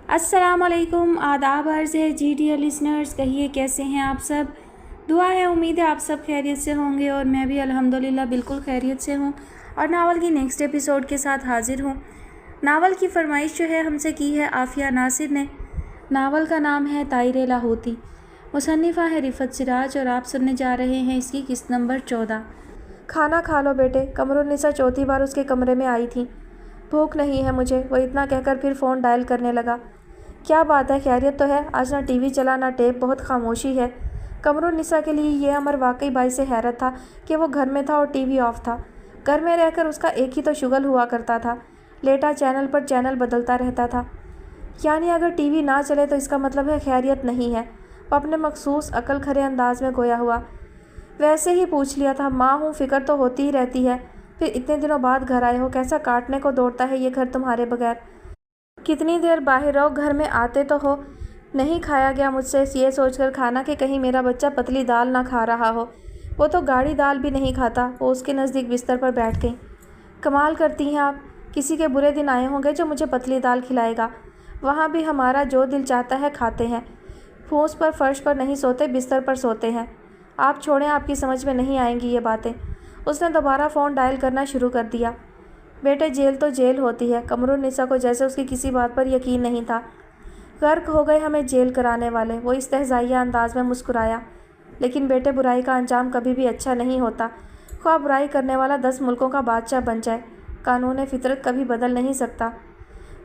अस्सलाम वालेकुम, आदाब अर्ज़ है जी डियर लिसनर्स। कहिए कैसे हैं आप सब। दुआ है, उम्मीद है आप सब खैरियत से होंगे और मैं भी अल्हम्दुलिल्लाह बिल्कुल खैरियत से हूँ और नावल की नेक्स्ट एपिसोड के साथ हाज़िर हूँ। नावल की फरमाइश जो है हमसे की है आफ़िया नासिर ने। नावल का नाम है ताइरे लाहौती, मुसन्निफ़ा है रिफ़त सिराज और आप सुनने जा रहे हैं इसकी किस्त नंबर 14। खाना खा लो बेटे। कमरुन्निसा चौथी बार उसके कमरे में आई थी। भूख नहीं है मुझे, वो इतना कहकर फिर फ़ोन डायल करने लगा। क्या बात है, खैरियत तो है? आज ना टीवी चला ना टेप, बहुत खामोशी है। कमरुन्निसा के लिए ये अमर वाकई बाइस हैरत था कि वो घर में था और टीवी ऑफ था। घर में रहकर उसका एक ही तो शुगल हुआ करता था, लेटा चैनल पर चैनल बदलता रहता था। यानी अगर टीवी ना चले तो इसका मतलब है खैरियत नहीं है। वो अपने मखसूस अकल खरे अंदाज में गोया हुआ। वैसे ही पूछ लिया था, माँ हूँ, फ़िक्र तो होती ही रहती है। फिर इतने दिनों बाद घर आए हो, कैसा काटने को दौड़ता है ये घर तुम्हारे बगैर। कितनी देर बाहर रहो, घर में आते तो हो। नहीं खाया गया मुझसे ये सोचकर खाना कि कहीं मेरा बच्चा पतली दाल ना खा रहा हो। वो तो गाढ़ी दाल भी नहीं खाता। वो उसके नज़दीक बिस्तर पर बैठ गई। कमाल करती हैं आप, किसी के बुरे दिन आए होंगे जो मुझे पतली दाल खिलाएगा। वहाँ भी हमारा जो दिल चाहता है खाते हैं। फूस पर फर्श पर नहीं सोते, बिस्तर पर सोते हैं। आप छोड़ें, आपकी समझ में नहीं आएंगी ये बातें। उसने दोबारा फ़ोन डायल करना शुरू कर दिया। बेटे जेल तो जेल होती है। कमरुन्निसा को जैसे उसकी किसी बात पर यकीन नहीं था। गर्क हो गए हमें जेल कराने वाले। वो इस्तेहज़ाइया अंदाज में मुस्कुराया। लेकिन बेटे बुराई का अंजाम कभी भी अच्छा नहीं होता। ख्वाह बुराई करने वाला 10 मुल्कों का बादशाह बन जाए, कानून फितरत कभी बदल नहीं सकता।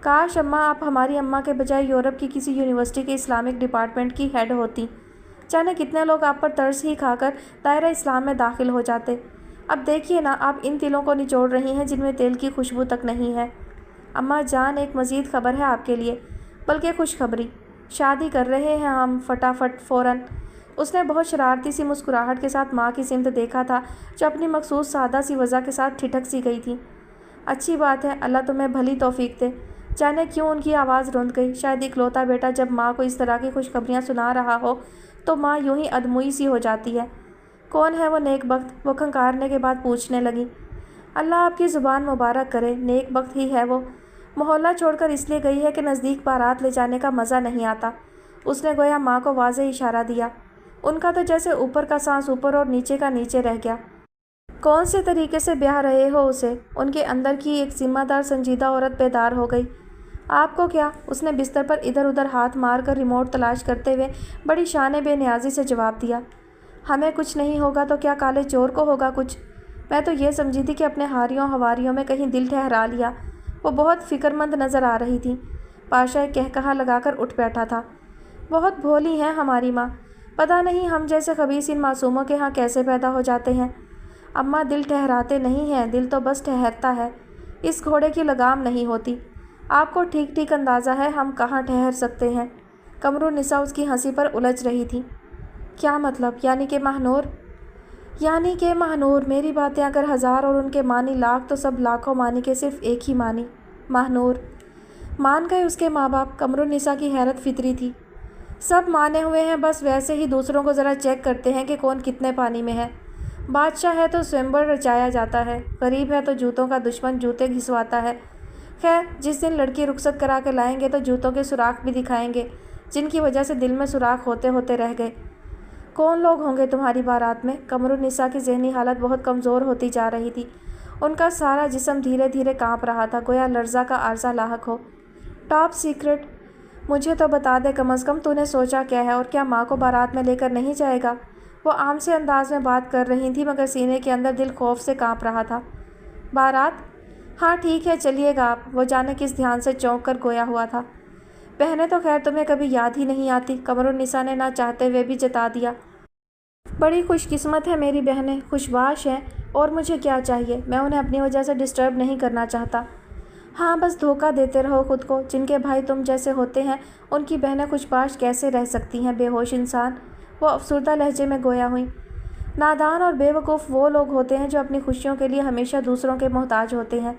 काश अम्मा आप हमारी अम्मा के बजाय यूरोप की किसी यूनिवर्सिटी के इस्लामिक डिपार्टमेंट की हेड होती। जाने कितने लोग आप पर तरस ही खाकर दायरा इस्लाम में दाखिल हो जाते। अब देखिए ना, आप इन तिलों को निचोड़ रही हैं जिनमें तेल की खुशबू तक नहीं है। अम्मा जान, एक मज़ीद खबर है आपके लिए, बल्कि खुशखबरी। शादी कर रहे हैं हम, फटाफट, फ़ौरन। उसने बहुत शरारती सी मुस्कुराहट के साथ माँ की सिमत देखा था, जो अपनी मखसूस सादा सी वजह के साथ ठिठक सी गई थी। अच्छी बात है, अल्लाह तुम्हें भली तौफीक दे। जाने क्यों उनकी आवाज़ रुंध गई। शायद इकलौता बेटा जब माँ को इस तरह की खुशखबरियाँ सुना रहा हो तो माँ यूं ही अधमुई सी हो जाती है। कौन है वो नेक बख्त? वो खंकारने के बाद पूछने लगी। अल्लाह आपकी ज़ुबान मुबारक करे, नेक बख्त ही है वो। मोहल्ला छोड़कर इसलिए गई है कि नज़दीक बारात ले जाने का मज़ा नहीं आता। उसने गोया माँ को वाज़ेह इशारा दिया। उनका तो जैसे ऊपर का सांस ऊपर और नीचे का नीचे रह गया। कौन से तरीके से ब्याह रहे हो उसे? उनके अंदर की एक जिम्मेदार संजीदा औरत बेदार हो गई। आपको क्या? उसने बिस्तर पर इधर उधर हाथ मारकर रिमोट तलाश करते हुए बड़ी शान बेनियाजी से जवाब दिया। हमें कुछ नहीं होगा तो क्या काले चोर को होगा कुछ? मैं तो ये समझी थी कि अपने हारियों हवारियों में कहीं दिल ठहरा लिया। वो बहुत फ़िक्रमंद नज़र आ रही थी। पाशा एक कहकहा लगाकर उठ बैठा था। बहुत भोली हैं हमारी माँ। पता नहीं हम जैसे खबीस इन मासूमों के यहाँ कैसे पैदा हो जाते हैं। अम्मा दिल ठहराते नहीं हैं, दिल तो बस ठहरता है। इस घोड़े की लगाम नहीं होती। आपको ठीक ठीक अंदाज़ा है हम कहाँ ठहर सकते हैं। कमरुन्निसा उसकी हंसी पर उलझ रही थी। क्या मतलब? यानी कि महानूर? यानी कि महानूर। मेरी बातें अगर 1000 और उनके मानी लाख तो सब लाखों मानी के सिर्फ एक ही मानी, महानूर। मान गए उसके माँ बाप? कमरुन्निसा की हैरत फितरी थी। सब माने हुए हैं, बस वैसे ही दूसरों को ज़रा चेक करते हैं कि कौन कितने पानी में है। बादशाह है तो स्वयंवर रचाया जाता है, गरीब है तो जूतों का दुश्मन जूते घिसवाता है। खैर, जिस दिन लड़की रुखसत करा के लाएंगे तो जूतों के सुराख भी दिखाएंगे, जिनकी वजह से दिल में सुराख होते होते रह गए। कौन लोग होंगे तुम्हारी बारात में? कमरुन्निसा की ज़हनी हालत बहुत कमज़ोर होती जा रही थी। उनका सारा जिस्म धीरे धीरे काँप रहा था, गोया लर्जा का आर्जा लाहक हो। Top secret? मुझे तो बता दे कम अज़ कम, तूने सोचा क्या है? और क्या माँ को बारात में लेकर नहीं जाएगा? वो आम से अंदाज में बात कर रही थी, मगर सीने के अंदर दिल खौफ से काँप रहा था। बारात? हाँ ठीक है, चलिएगा आप। वो जाने किस ध्यान से चौंक कर गोया हुआ था। बहनें तो खैर तुम्हें कभी याद ही नहीं आती, कमरुन्निसा ने ना चाहते हुए भी जता दिया। बड़ी खुशकिस्मत है मेरी बहनें, खुशबाश हैं। और मुझे क्या चाहिए? मैं उन्हें अपनी वजह से डिस्टर्ब नहीं करना चाहता। हाँ, बस धोखा देते रहो खुद को। जिनके भाई तुम जैसे होते हैं उनकी बहनें खुशबाश कैसे रह सकती हैं? बेहोश इंसान। वो अफसरदा लहजे में गोया हुई। नादान और बेवकूफ़ वो लोग होते हैं जो अपनी खुशियों के लिए हमेशा दूसरों के मोहताज होते हैं।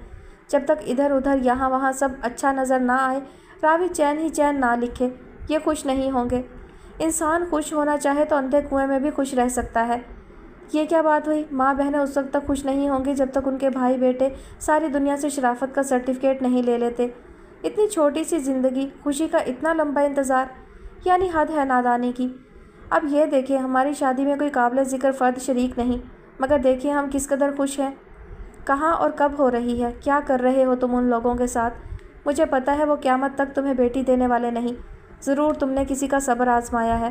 जब तक इधर उधर यहाँ वहाँ सब अच्छा नज़र ना आए, रावी चैन ही चैन ना लिखे, ये खुश नहीं होंगे। इंसान खुश होना चाहे तो अंधे कुएं में भी खुश रह सकता है। ये क्या बात हुई? माँ बहनें उस वक्त तक खुश नहीं होंगी जब तक उनके भाई बेटे सारी दुनिया से शराफत का सर्टिफिकेट नहीं ले लेते। اتنی چھوٹی سی زندگی، خوشی کا اتنا لمبا انتظار، یعنی حد ہے نادانی کی۔ اب یہ دیکھیں ہماری شادی میں کوئی قابل ذکر فرد شریک نہیں، مگر دیکھیں ہم کس قدر خوش ہیں۔ کہاں اور کب ہو رہی ہے؟ کیا کر رہے ہو تم ان لوگوں کے ساتھ؟ مجھے پتہ ہے وہ قیامت تک تمہیں بیٹی دینے والے نہیں، ضرور تم نے کسی کا صبر آزمایا ہے۔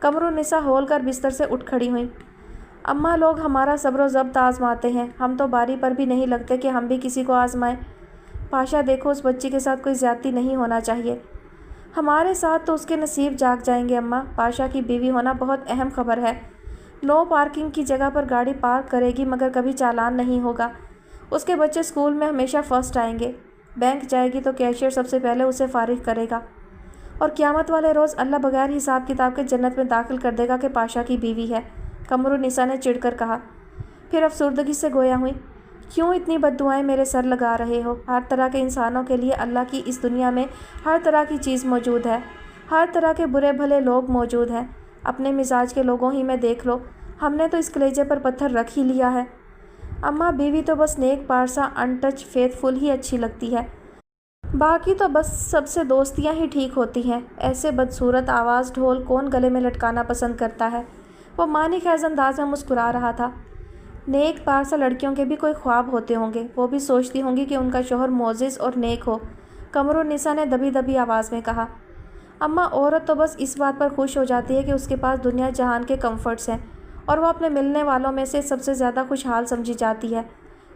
قمرالنساء ہول کر بستر سے اٹھ کھڑی ہوئیں۔ اماں، لوگ ہمارا صبر و ضبط آزماتے ہیں، ہم تو باری پر بھی نہیں لگتے کہ ہم بھی کسی کو آزمائیں۔ پاشا دیکھو، اس بچی کے ساتھ کوئی زیادتی نہیں ہونا چاہیے۔ ہمارے ساتھ تو اس کے نصیب جاگ جائیں گے اماں۔ پاشا کی بیوی ہونا بہت اہم خبر ہے۔ نو پارکنگ کی جگہ پر گاڑی پارک کرے گی مگر کبھی چالان نہیں ہوگا۔ اس کے بچے اسکول میں ہمیشہ فرسٹ آئیں گے۔ بینک جائے گی تو کیشیئر سب سے پہلے اسے فارغ کرے گا، اور قیامت والے روز اللہ بغیر حساب کتاب کے جنت میں داخل کر دے گا کہ پاشا کی بیوی ہے، قمرالنساء نے چڑھ کر کہا۔ پھر افسردگی سے گویا ہوئی، کیوں اتنی بد دعائیں میرے سر لگا رہے ہو؟ ہر طرح کے انسانوں کے لیے اللہ کی اس دنیا میں ہر طرح کی چیز موجود ہے، ہر طرح کے برے بھلے لوگ موجود ہیں۔ اپنے مزاج کے لوگوں ہی میں دیکھ لو، ہم نے تو اس کلیجے پر پتھر رکھ ہی لیا ہے۔ اماں، بیوی تو بس نیک پارسا ان ٹچ فیتھ فل ہی اچھی لگتی ہے، باقی تو بس سب سے دوستیاں ہی ٹھیک ہوتی ہیں۔ ایسے بدصورت آواز ڈھول کون گلے میں لٹکانا پسند کرتا ہے؟ وہ معنی خیز انداز میں مسکرا رہا تھا۔ نیک پارسا لڑکیوں کے بھی کوئی خواب ہوتے ہوں گے، وہ بھی سوچتی ہوں گی کہ ان کا شوہر معزز اور نیک ہو، قمرالنساء نے دبی دبی آواز میں کہا۔ اماں، عورت تو بس اس بات پر خوش ہو جاتی ہے کہ اس کے پاس دنیا جہان کے کمفرٹس ہیں، اور وہ اپنے ملنے والوں میں سے سب سے زیادہ خوشحال سمجھی جاتی ہے۔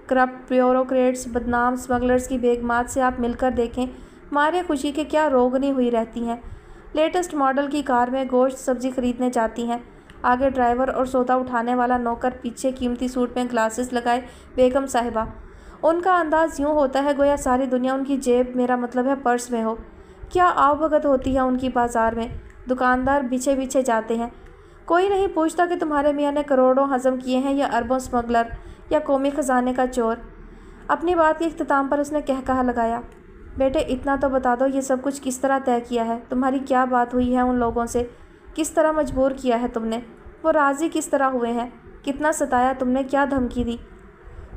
کرپٹ بیوروکریٹس، بدنام اسمگلرز کی بیگمات سے آپ مل کر دیکھیں، مارے خوشی کے کیا روگنی ہوئی رہتی ہیں۔ لیٹسٹ ماڈل کی کار میں گوشت سبزی خریدنے جاتی ہیں، آگے ڈرائیور اور سودا اٹھانے والا نوکر، پیچھے قیمتی سوٹ میں گلاسز لگائے بیگم صاحبہ۔ ان کا انداز یوں ہوتا ہے گویا ساری دنیا ان کی جیب، میرا مطلب ہے پرس میں ہو۔ کیا آؤ بھگت ہوتی ہے ان کی بازار میں، دکاندار پیچھے پیچھے جاتے ہیں۔ کوئی نہیں پوچھتا کہ تمہارے میاں نے کروڑوں ہضم کیے ہیں یا اربوں اسمگلر یا قومی خزانے کا چور۔ اپنی بات کے اختتام پر اس نے کہا لگایا، بیٹے اتنا تو بتا دو یہ سب کچھ کس طرح طے کیا ہے؟ تمہاری کیا بات ہوئی ہے ان لوگوں سے؟ کس طرح مجبور کیا ہے تم نے؟ وہ راضی کس طرح ہوئے ہیں؟ کتنا ستایا تم نے؟ کیا دھمکی دی؟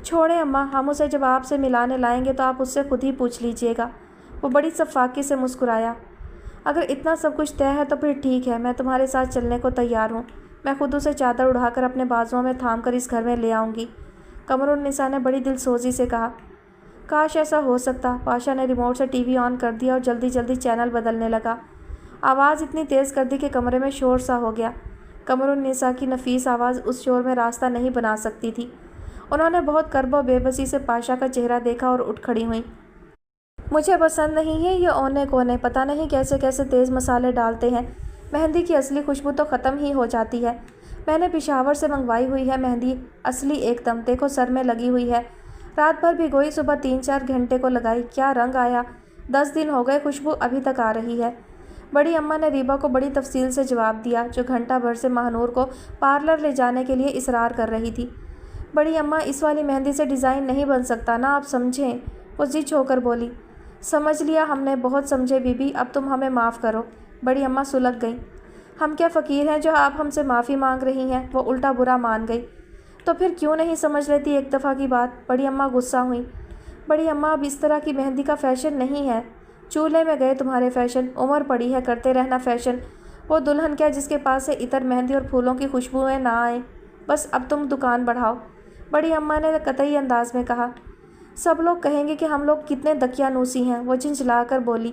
چھوڑیں اماں، ہم اسے جب آپ سے ملانے لائیں گے تو آپ اس سے خود ہی پوچھ لیجئے گا۔ وہ بڑی شفقت سے مسکرایا۔ اگر اتنا سب کچھ طے ہے تو پھر ٹھیک ہے، میں تمہارے ساتھ چلنے کو تیار ہوں۔ میں خود اسے چادر اڑا کر اپنے بازوؤں میں تھام کر اس گھر میں لے آؤں گی، قمرالنساء نے بڑی دل سوزی سے کہا۔ کاش ایسا ہو سکتا۔ پاشا نے ریموٹ سے ٹی وی آن کر دیا اور جلدی جلدی چینل بدلنے لگا۔ آواز اتنی تیز کر دی کہ کمرے میں شور سا ہو گیا۔ قمرالنساء کی نفیس آواز اس شور میں راستہ نہیں بنا سکتی تھی۔ انہوں نے بہت کرب و بے بسی سے پاشا کا چہرہ دیکھا اور اٹھ کھڑی ہوئیں۔ مجھے پسند نہیں ہے یہ اونے کونے، پتہ نہیں کیسے کیسے تیز مسالے ڈالتے ہیں۔ مہندی کی اصلی خوشبو تو ختم ہی ہو جاتی ہے۔ میں نے پشاور سے منگوائی ہوئی ہے مہندی، اصلی ایک دم، دیکھو سر میں لگی ہوئی ہے، رات بھر بھگوئی، صبح 3-4 گھنٹے کو لگائی، کیا رنگ آیا، 10 دن ہو گئے، خوشبو ابھی تک آ رہی ہے۔ بڑی اماں نے ریبا کو بڑی تفصیل سے جواب دیا، جو گھنٹہ بھر سے ماہنور کو پارلر لے جانے کے لیے اصرار کر رہی تھی۔ بڑی اماں، اس والی مہندی سے ڈیزائن نہیں بن سکتا نا، آپ سمجھیں؟ وہ ضد ہو کر بولی۔ سمجھ لیا ہم نے، بہت سمجھے بی بی، اب تم ہمیں معاف کرو۔ بڑی اماں سلگ گئیں۔ ہم کیا فقیر ہیں جو آپ ہم سے معافی مانگ رہی ہیں؟ وہ الٹا برا مان گئی۔ تو پھر کیوں نہیں سمجھ لیتی ایک دفعہ کی بات؟ بڑی اماں غصہ ہوئیں۔ بڑی اماں، اب اس طرح کی مہندی کا فیشن نہیں ہے۔ چولہے میں گئے تمہارے فیشن، عمر پڑی ہے کرتے رہنا فیشن۔ وہ دلہن کیا جس کے پاس سے عطر، مہندی اور پھولوں کی خوشبوئیں نہ آئیں؟ بس اب تم دکان بڑھاؤ، بڑی اماں نے قطعی انداز میں کہا۔ سب لوگ کہیں گے کہ ہم لوگ کتنے دقیانوسی ہیں، وہ جھنجھلا کر بولی۔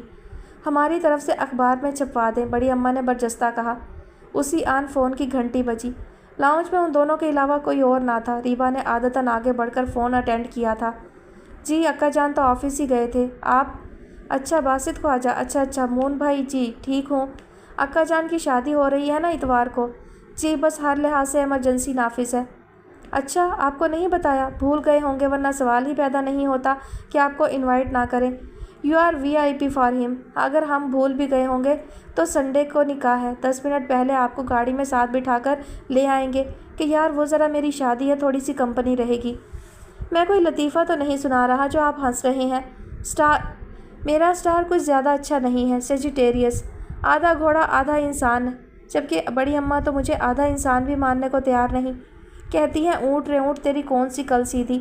ہماری طرف سے اخبار میں چھپوا دیں، بڑی اماں نے برجستہ کہا۔ اسی آن فون کی گھنٹی بجی۔ لاؤنج میں ان دونوں کے علاوہ کوئی اور نہ تھا۔ ریبا نے عادتاً آگے بڑھ کر فون اٹینڈ کیا تھا۔ جی اکا جان تو آفس ہی گئے تھے، آپ؟ اچھا باسط خواجہ، اچھا مون بھائی، جی ٹھیک ہوں۔ اکا جان کی شادی ہو رہی ہے نا اتوار کو؟ جی بس ہر لحاظ سے ایمرجنسی نافذ ہے۔ اچھا، آپ کو نہیں بتایا؟ بھول گئے ہوں گے ورنہ سوال ہی پیدا نہیں ہوتا کہ آپ کو انوائٹ نہ کریں۔ یو آر VIP فار ہم۔ اگر ہم بھول بھی گئے ہوں گے تو سنڈے کو نکاح ہے، 10 منٹ پہلے آپ کو گاڑی میں ساتھ بٹھا کر لے آئیں گے کہ یار وہ ذرا میری شادی ہے، تھوڑی سی کمپنی رہے گی۔ میں کوئی لطیفہ تو نہیں سنا رہا جو آپ ہنس رہے ہیں؟ میرا اسٹار کچھ زیادہ اچھا نہیں ہے، سیجیٹیریس، آدھا گھوڑا آدھا انسان، جبکہ بڑی اماں تو مجھے آدھا انسان بھی ماننے کو تیار نہیں، کہتی ہیں اونٹ رے اونٹ تیری کون سی کل سیدھی۔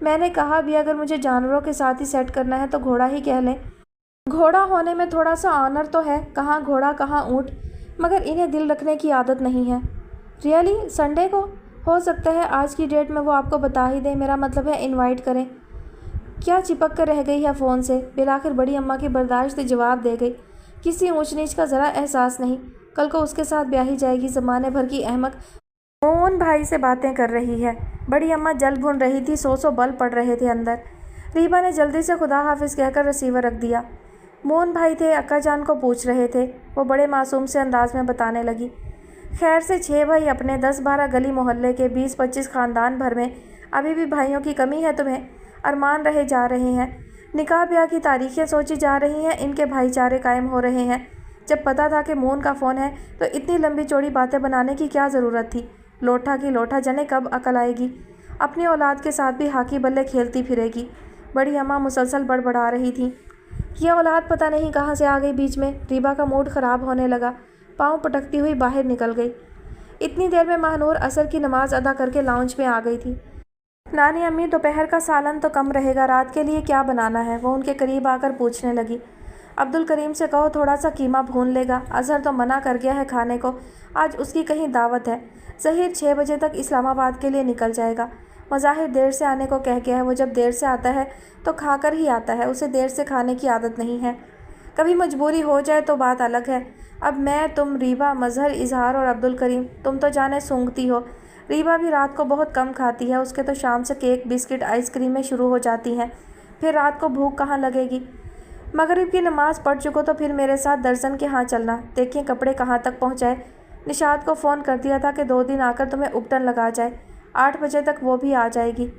میں نے کہا بھی اگر مجھے جانوروں کے ساتھ ہی سیٹ کرنا ہے تو گھوڑا ہی کہہ لیں۔ घोड़ा होने में थोड़ा सा ऑनर तो है, कहाँ घोड़ा कहाँ ऊँट, मगर इन्हें दिल रखने की आदत नहीं है। रियली संडे को? हो सकता है आज की डेट में वो आपको बता ही दे, मेरा मतलब है इनवाइट करें। क्या चिपक कर रह गई है फ़ोन से? बिलाखिर बड़ी अम्मा की बर्दाश्त जवाब दे गई। किसी ऊंच नीच का ज़रा एहसास नहीं, कल को उसके साथ ब्याही जाएगी, ज़माने भर की अहमक। मोहन भाई से बातें कर रही है। बड़ी अम्मा जल भुन रही थी, सौ बल पड़ रहे थे अंदर। रीबा ने जल्दी से खुदा हाफिज़ कहकर रिसीवर रख दिया। मोहन भाई थे, अक्का जान को पूछ रहे थे। वो बड़े मासूम से अंदाज में बताने लगी। खैर से 6 भाई अपने 10-12 गली मोहल्ले के 20-25 ख़ानदान भर में अभी भी भाइयों की कमी है तुम्हें? अरमान रहे जा रहे हैं, निकाह ब्याह की तारीखें सोची जा रही हैं, इनके भाईचारे कायम हो रहे हैं। जब पता था कि मोहन का फ़ोन है तो इतनी लंबी चौड़ी बातें बनाने की क्या ज़रूरत थी? लोठा की लोठा, जाने कब अकल आएगी। अपनी औलाद के साथ भी हाकी बल्ले खेलती फिरेगी। बड़ी अम्मा मुसलसल बड़बड़ा रही थी। यह औलाद पता नहीं कहाँ से आ गई बीच में। रीबा का मूड ख़राब होने लगा, पाँव पटकती हुई बाहर निकल गई। इतनी देर में महानूर असर की नमाज़ अदा करके लाउंज में आ गई थी। नानी अम्मी, दोपहर का सालन तो कम रहेगा, रात के लिए क्या बनाना है? वो उनके करीब आकर पूछने लगी। अब्दुल करीम से कहो थोड़ा सा कीमा भून लेगा, अजहर तो मना कर गया है खाने को, आज उसकी कहीं दावत है। ज़हीर 6 बजे तक इस्लामाबाद के लिए निकल जाएगा। मज़ाहिर देर से आने को कह गया है, वो जब देर से आता है तो खाकर ही आता है, उसे देर से खाने की आदत नहीं है। कभी मजबूरी हो जाए तो बात अलग है। अब मैं, तुम, रीबा, मजहर, इजहार और अब्दुल करीम, तुम तो जाने सूंघती हो। रीबा भी रात को बहुत कम खाती है, उसके तो शाम से केक, बिस्किट, आइसक्रीमें शुरू हो जाती हैं। फिर रात को भूख कहाँ लगेगी? मगरिब की नमाज़ पढ़ चुको तो फिर मेरे साथ दर्जन के यहाँ चलना। देखिए कपड़े कहाँ तक पहुँचाए। निशात को फ़ोन कर दिया था कि 2 दिन आकर तुम्हें उपटन लगा जाए। 8 बजे तक वो भी आ जाएगी।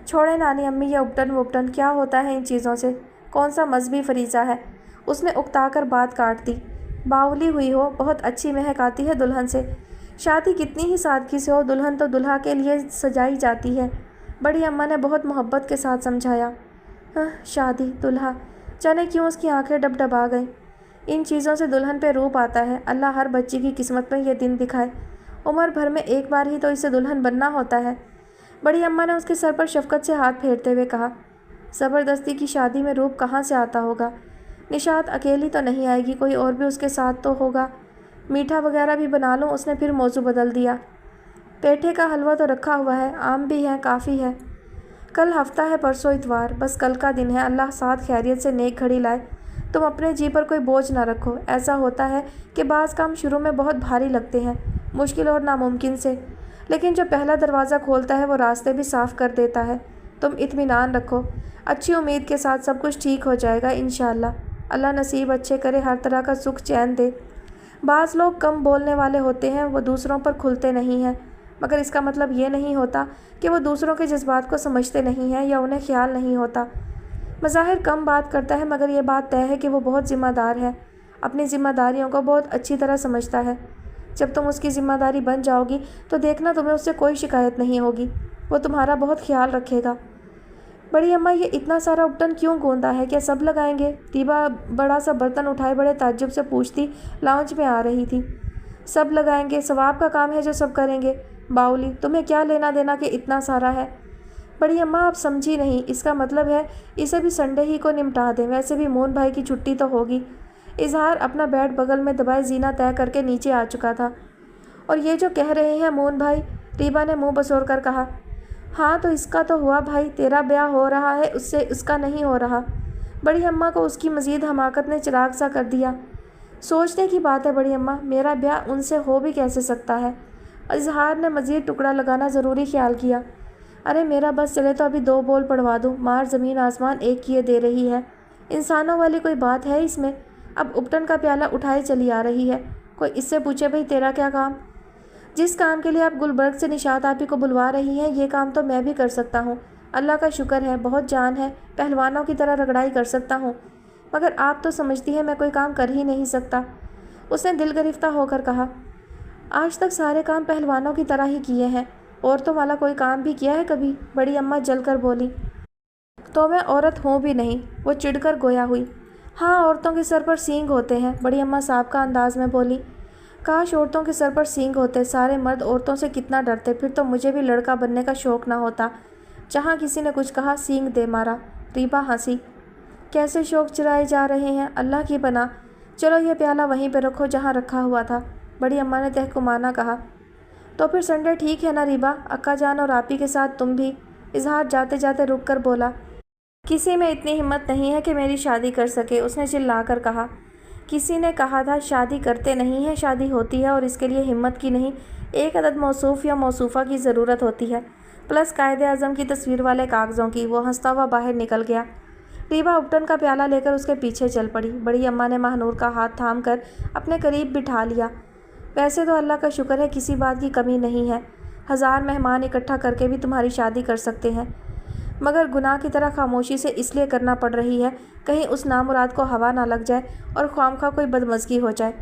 छोड़े नानी अम्मी, ये उपटन वुपटन क्या होता है इन चीज़ों से? कौन सा मजहबी फरीज़ा है? उसने उकता कर बात काट दी। बावली हुई हो, बहुत अच्छी महक आती है दुल्हन से। शादी कितनी ही सादगी से हो, दुल्हन तो दुल्हा के लिए सजाई जाती है। बड़ी अम्मा ने बहुत मोहब्बत के साथ समझाया। शादी, दुल्हा, जाने क्यों उसकी आंखें डबडबा गईं। इन चीज़ों से दुल्हन पे रूप आता है। अल्लाह हर बच्ची की किस्मत में ये दिन दिखाए। उम्र भर में एक बार ही तो इसे दुल्हन बनना होता है। बड़ी अम्मा ने उसके सर पर शफकत से हाथ फेरते हुए कहा। ज़बरदस्ती की शादी में रूप कहाँ से आता होगा? निशात अकेली तो नहीं आएगी, कोई और भी उसके साथ तो होगा। मीठा वगैरह भी बना लो। उसने फिर मौजू बदल दिया। पेठे का हलवा तो रखा हुआ है, आम भी है, काफ़ी है। कल हफ्ता है, परसों इतवार, बस कल का दिन है। अल्लाह साथ खैरियत से नेक घड़ी लाए। तुम अपने जी पर कोई बोझ ना रखो। ऐसा होता है कि बाज़ काम शुरू में बहुत भारी लगते हैं, मुश्किल और नामुमकिन से, लेकिन जो पहला दरवाज़ा खोलता है वो रास्ते भी साफ़ कर देता है। तुम इत्मीनान रखो, अच्छी उम्मीद के साथ सब कुछ ठीक हो जाएगा इंशाअल्लाह। अल्लाह नसीब अच्छे करे, हर तरह का सुख चैन दे। बाज़ लोग कम बोलने वाले होते हैं, वो दूसरों पर खुलते नहीं हैं, मगर इसका मतलब ये नहीं होता कि वो दूसरों के जज्बात को समझते नहीं हैं या उन्हें ख्याल नहीं होता। मज़ाहिर कम बात करता है, मगर ये बात तय है कि वो बहुत ज़िम्मेदार है, अपनी ज़िम्मेदारियों को बहुत अच्छी तरह समझता है। जब तुम उसकी ज़िम्मेदारी बन जाओगी तो देखना तुम्हें उससे कोई शिकायत नहीं होगी, वो तुम्हारा बहुत ख्याल रखेगा। बड़ी अम्मा, ये इतना सारा उपटन क्यों गूंदा है? क्या सब लगाएंगे? रीबा बड़ा सा बर्तन उठाए बड़े ताज्जुब से पूछती लाउंज में आ रही थी। सब लगाएंगे, सवाब का काम है जो सब करेंगे। बाउली, तुम्हें क्या लेना देना कि इतना सारा है? बड़ी अम्मा, आप समझी नहीं, इसका मतलब है इसे भी संडे ही को निपटा दें। वैसे भी मोहन भाई की छुट्टी तो होगी। इजहार अपना बैट बगल में दबाए जीना तय करके नीचे आ चुका था। और ये जो कह रहे हैं मोहन भाई, रीबा ने मुंह बसोर कर कहा। हाँ तो इसका तो हुआ भाई, तेरा ब्याह हो रहा है, उससे उसका नहीं हो रहा। बड़ी अम्मा को उसकी मज़ीद हमाकत ने चिराग सा कर दिया। सोचने की बात है बड़ी अम्मा, मेरा ब्याह उनसे हो भी कैसे सकता है? इजहार ने मज़ीद टुकड़ा लगाना ज़रूरी ख्याल किया। अरे मेरा बस चले तो अभी 2 बोल पढ़वा दूँ, मार ज़मीन आसमान एक किए दे रही है। इंसानों वाली कोई बात है इसमें? अब उपटन का प्याला उठाई चली आ रही है। कोई इससे पूछे भाई तेरा क्या काम? जिस काम के लिए आप गुलबर्ग से निशात आपी को बुलवा रही हैं, ये काम तो मैं भी कर सकता हूँ। अल्लाह का शुक्र है, बहुत जान है, पहलवानों की तरह रगड़ाई कर सकता हूँ, मगर आप तो समझती हैं मैं कोई काम कर ही नहीं सकता। उसने दिल गिरफ्ता होकर कहा। आज तक सारे काम पहलवानों की तरह ही किए हैं, औरतों वाला कोई काम भी किया है कभी? बड़ी अम्मा जलकर बोली। तो मैं औरत हूँ भी नहीं, वो चिढ़कर गोया हुई। हाँ, औरतों के सर पर सींग होते हैं, बड़ी अम्मा साहब का अंदाज में बोली। काश औरतों के सर पर सींग होते, सारे मर्द औरतों से कितना डरते, फिर तो मुझे भी लड़का बनने का शौक़ ना होता। जहाँ किसी ने कुछ कहा सींग दे मारा। रीबा हंसी। कैसे शौक चुराए जा रहे हैं, अल्लाह की पनाह। चलो ये प्याला वहीं पे रखो जहाँ रखा हुआ था, बड़ी अम्मा ने तहकुमाना कहा। तो फिर संडे ठीक है ना रीबा, अक्का जान और आपी के साथ तुम भी। इजहार जाते जाते रुक कर बोला। किसी में इतनी हिम्मत नहीं है कि मेरी शादी कर सके, उसने चिल्ला कर कहा। किसी ने कहा था शादी करते नहीं है, शादी होती है, और इसके लिए हिम्मत की नहीं, एक अदद मौसूफ या मौसूफ़ा की ज़रूरत होती है, प्लस कायदे आज़म की तस्वीर वाले कागज़ों की। वो हंसता हुआ बाहर निकल गया। रीबा उपटन का प्याला लेकर उसके पीछे चल पड़ी। बड़ी अम्मा ने महानूर का हाथ थाम कर अपने करीब बिठा लिया। वैसे तो अल्लाह का शुक्र है किसी बात की कमी नहीं है, 1000 मेहमान इकट्ठा करके भी तुम्हारी शादी कर सकते हैं, मगर गुनाह की तरह खामोशी से इसलिए करना पड़ रही है कहीं उस नामुराद को हवा ना लग जाए और ख्वामखा कोई बदमज़गी हो जाए।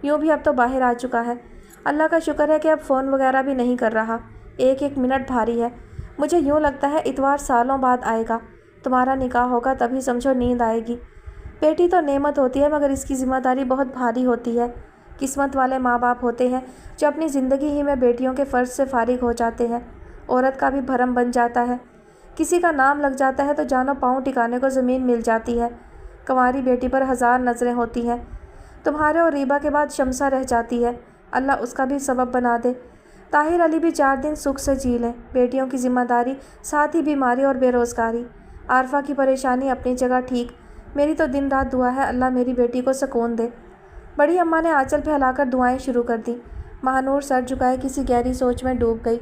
यूँ भी अब तो बाहर आ चुका है। अल्लाह का शुक्र है कि अब फ़ोन वगैरह भी नहीं कर रहा। एक एक मिनट भारी है। मुझे यूँ लगता है इतवार सालों बाद आएगा। तुम्हारा निकाह होगा तभी समझो नींद आएगी। बेटी तो नेमत होती है, मगर इसकी ज़िम्मेदारी बहुत भारी होती है। किस्मत वाले माँ बाप होते हैं जो अपनी ज़िंदगी ही में बेटियों के फ़र्ज से फारिग हो जाते हैं। औरत का भी भरम बन जाता है। किसी का नाम लग जाता है तो जानो पाँव टिकाने को ज़मीन मिल जाती है। कंवारी बेटी पर 1000 नज़रें होती हैं। तुम्हारे और रीबा के बाद शमसा रह जाती है, अल्लाह उसका भी सबब बना दे। ताहिर अली भी 4 दिन सुख से जी लें। बेटियों की ज़िम्मेदारी, साथ ही बीमारी और बेरोज़गारी। आरफा की परेशानी अपनी जगह ठीक। मेरी तो दिन रात दुआ है अल्लाह मेरी बेटी को सुकून दे। बड़ी अम्मा ने आंचल फैलाकर दुआएं शुरू कर दी। महानूर सर झुकाए किसी गहरी सोच में डूब गई।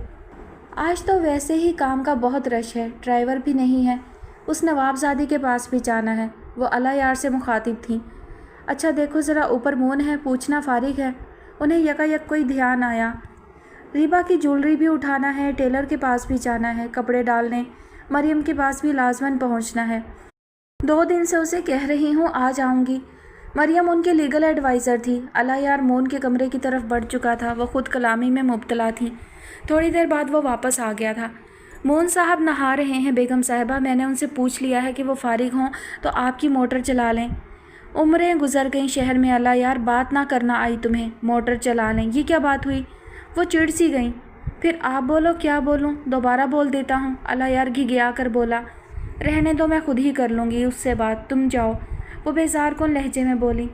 आज तो वैसे ही काम का बहुत रश है, ड्राइवर भी नहीं है। उस नवाबजादी के पास भी जाना है। वो अला यार से मुखातिब थी। अच्छा देखो ज़रा, ऊपर मून है, पूछना फारिग है। उन्हें यकायक कोई ध्यान आया। रीबा की ज्वेलरी भी उठाना है, टेलर के पास भी जाना है, कपड़े डालने, मरियम के पास भी लाजमन पहुंचना है। 2 दिन से उसे कह रही हूँ आ जाऊँगी। मरियम उनके लीगल एडवाइज़र थी। अला यार मून के कमरे की तरफ बढ़ चुका था। वो खुद कलामी में मुब्तला थी। थोड़ी देर बाद वो वापस आ गया था। मून साहब नहा रहे हैं बेगम साहिबा, मैंने उनसे पूछ लिया है कि वो फारिग हों तो आपकी मोटर चला लें। उम्रें गुजर गईं शहर में अला यार, बात ना करना आई तुम्हें, मोटर चला लें, ये क्या बात हुई? वो चिढ़ सी गईं। फिर आप बोलो। क्या बोलूँ? दोबारा बोल देता हूँ, अला यार घिघिया कर बोला। रहने दो, मैं खुद ही कर लूँगी उससे बात, तुम जाओ। वो बेजार कौन लहजे में बोली।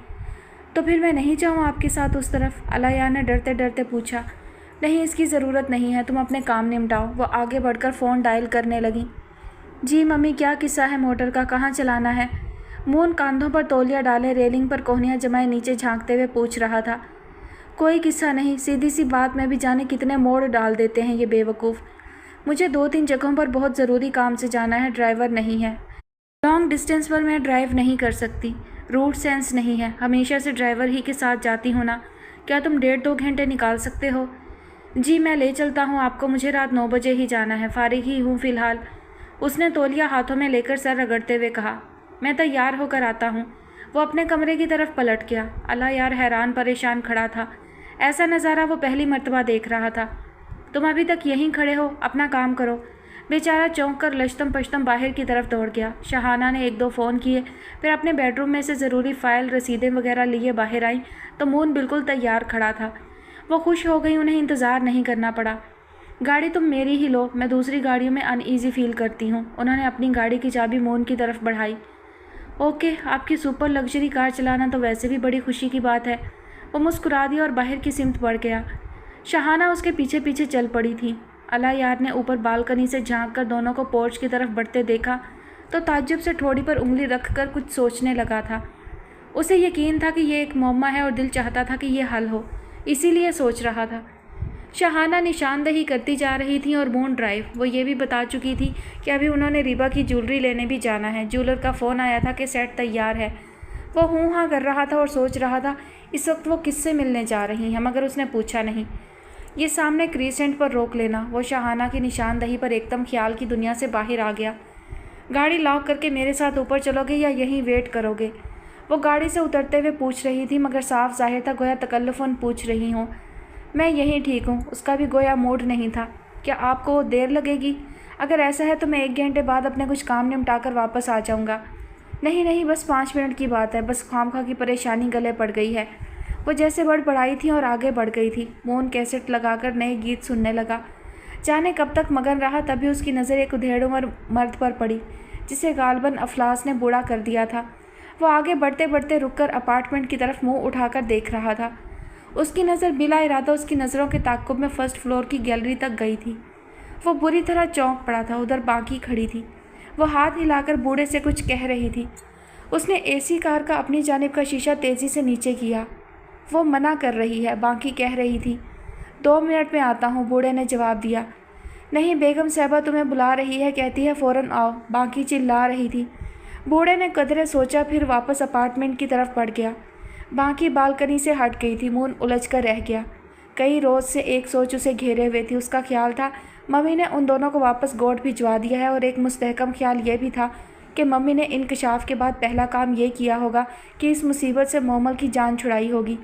तो फिर मैं नहीं जाऊँ आपके साथ उस तरफ? अला यार ने डरते डरते पूछा। नहीं, इसकी ज़रूरत नहीं है, तुम अपने काम निपटाओ। वो आगे बढ़कर फ़ोन डायल करने लगी। जी मम्मी, क्या किस्सा है मोटर का, कहाँ चलाना है? मून कांधों पर तौलिया डाले रेलिंग पर कोहनियाँ जमाए नीचे झांकते हुए पूछ रहा था। कोई किस्सा नहीं, सीधी सी बात में भी जाने कितने मोड़ डाल देते हैं ये बेवकूफ़। मुझे 2-3 जगहों पर बहुत ज़रूरी काम से जाना है, ड्राइवर नहीं है। लॉन्ग डिस्टेंस पर मैं ड्राइव नहीं कर सकती, रूट सेंस नहीं है, हमेशा से ड्राइवर ही के साथ जाती हूँ ना। क्या तुम 1.5-2 घंटे निकाल सकते हो? जी मैं ले चलता हूँ आपको, मुझे रात 9 बजे ही जाना है, फारिग ही हूँ फ़िलहाल। उसने तौलिया हाथों में लेकर सर रगड़ते हुए कहा। मैं तैयार होकर आता हूँ। वो अपने कमरे की तरफ पलट गया। अला यार हैरान परेशान खड़ा था। ऐसा नज़ारा वो पहली मर्तबा देख रहा था। तुम अभी तक यहीं खड़े हो, अपना काम करो। बेचारा चौंक कर लश्तम पश्तम बाहर की तरफ दौड़ गया। शहाना ने 1-2 फ़ोन किए, फिर अपने बेडरूम में से ज़रूरी फ़ाइल रसीदें वगैरह लिए बाहर आई तो मून बिल्कुल तैयार खड़ा था। वो खुश हो गई, उन्हें इंतज़ार नहीं करना पड़ा। गाड़ी तुम मेरी ही लो, मैं दूसरी गाड़ियों में अनईज़ी फ़ील करती हूँ। उन्होंने अपनी गाड़ी की चाबी मून की तरफ बढ़ाई। ओके, आपकी सुपर लग्जरी कार चलाना तो वैसे भी बड़ी खुशी की बात है। वो मुस्कुरा दिया और बाहर की सिमत बढ़ गया। शहाना उसके पीछे पीछे चल पड़ी थी। अला यार ने ऊपर बालकनी से झांक कर दोनों को पोर्च की तरफ बढ़ते देखा तो ताज्जुब से ठोड़ी पर उंगली रख कर कुछ सोचने लगा था। उसे यकीन था कि ये एक मौमा है और दिल चाहता था कि ये हल हो, इसीलिए सोच रहा था। शहाना निशानदही करती जा रही थी और मून ड्राइव। वो ये भी बता चुकी थी कि अभी उन्होंने रीबा की ज्वेलरी लेने भी जाना है। ज्वेलर का फ़ोन आया था कि सेट तैयार है। वो हूँ हाँ कर रहा था और सोच रहा था इस वक्त वो किससे मिलने जा रही हैं, मगर उसने पूछा नहीं। ये सामने क्रीसेंट पर रोक लेना। वो शहाना की निशानदही पर एकदम ख्याल की दुनिया से बाहर आ गया। गाड़ी लॉक करके मेरे साथ ऊपर चलोगे या यहीं वेट करोगे? वो गाड़ी से उतरते हुए पूछ रही थी, मगर साफ जाहिर था गोया तकल्लुफ़न पूछ रही हूँ। मैं यहीं ठीक हूँ। उसका भी गोया मूड नहीं था। क्या आपको देर लगेगी? अगर ऐसा है तो मैं 1 घंटे बाद अपने कुछ काम निपटा कर वापस आ जाऊँगा। नहीं नहीं, बस 5 मिनट की बात है, बस खामखा की परेशानी गले पड़ गई है। वो जैसे बड़बड़ाई थी और आगे बढ़ गई थी। मून कैसेट लगाकर नए गीत सुनने लगा। जाने कब तक मगन रहा, तभी उसकी नज़र एक उधेड़ उम्र मर्द पर पड़ी जिसे गालबन अफलास ने बूढ़ा कर दिया था। वो आगे बढ़ते बढ़ते रुककर अपार्टमेंट की तरफ मुंह उठाकर देख रहा था। उसकी नज़र बिला इरादा उसकी नज़रों के ताक़ुब में फर्स्ट फ्लोर की गैलरी तक गई थी। वो बुरी तरह चौंक पड़ा था। उधर बाकी खड़ी थी। वो हाथ हिलाकर बूढ़े से कुछ कह रही थी। उसने एसी कार का अपनी जानिब का शीशा तेज़ी से नीचे किया। वो मना कर रही है, बाकी कह रही थी। 2 मिनट में आता हूँ, बूढ़े ने जवाब दिया। नहीं, बेगम साहबा तुम्हें बुला रही है, कहती है फ़ौरन आओ, बाकी चिल्ला रही थी। बूढ़े ने कदरे सोचा, फिर वापस अपार्टमेंट की तरफ बढ़ गया। बाकी बालकनी से हट गई थी। मून उलझ कर रह गया। कई रोज़ से एक सोच उसे घेरे हुए थी। उसका ख्याल था मम्मी ने उन दोनों को वापस गोद भिजवा दिया है, और एक मुस्तहकम ख्याल ये भी था कि मम्मी ने इंकशाफ के बाद पहला काम ये किया होगा कि इस मुसीबत से मोमल की जान छुड़ाई होगी।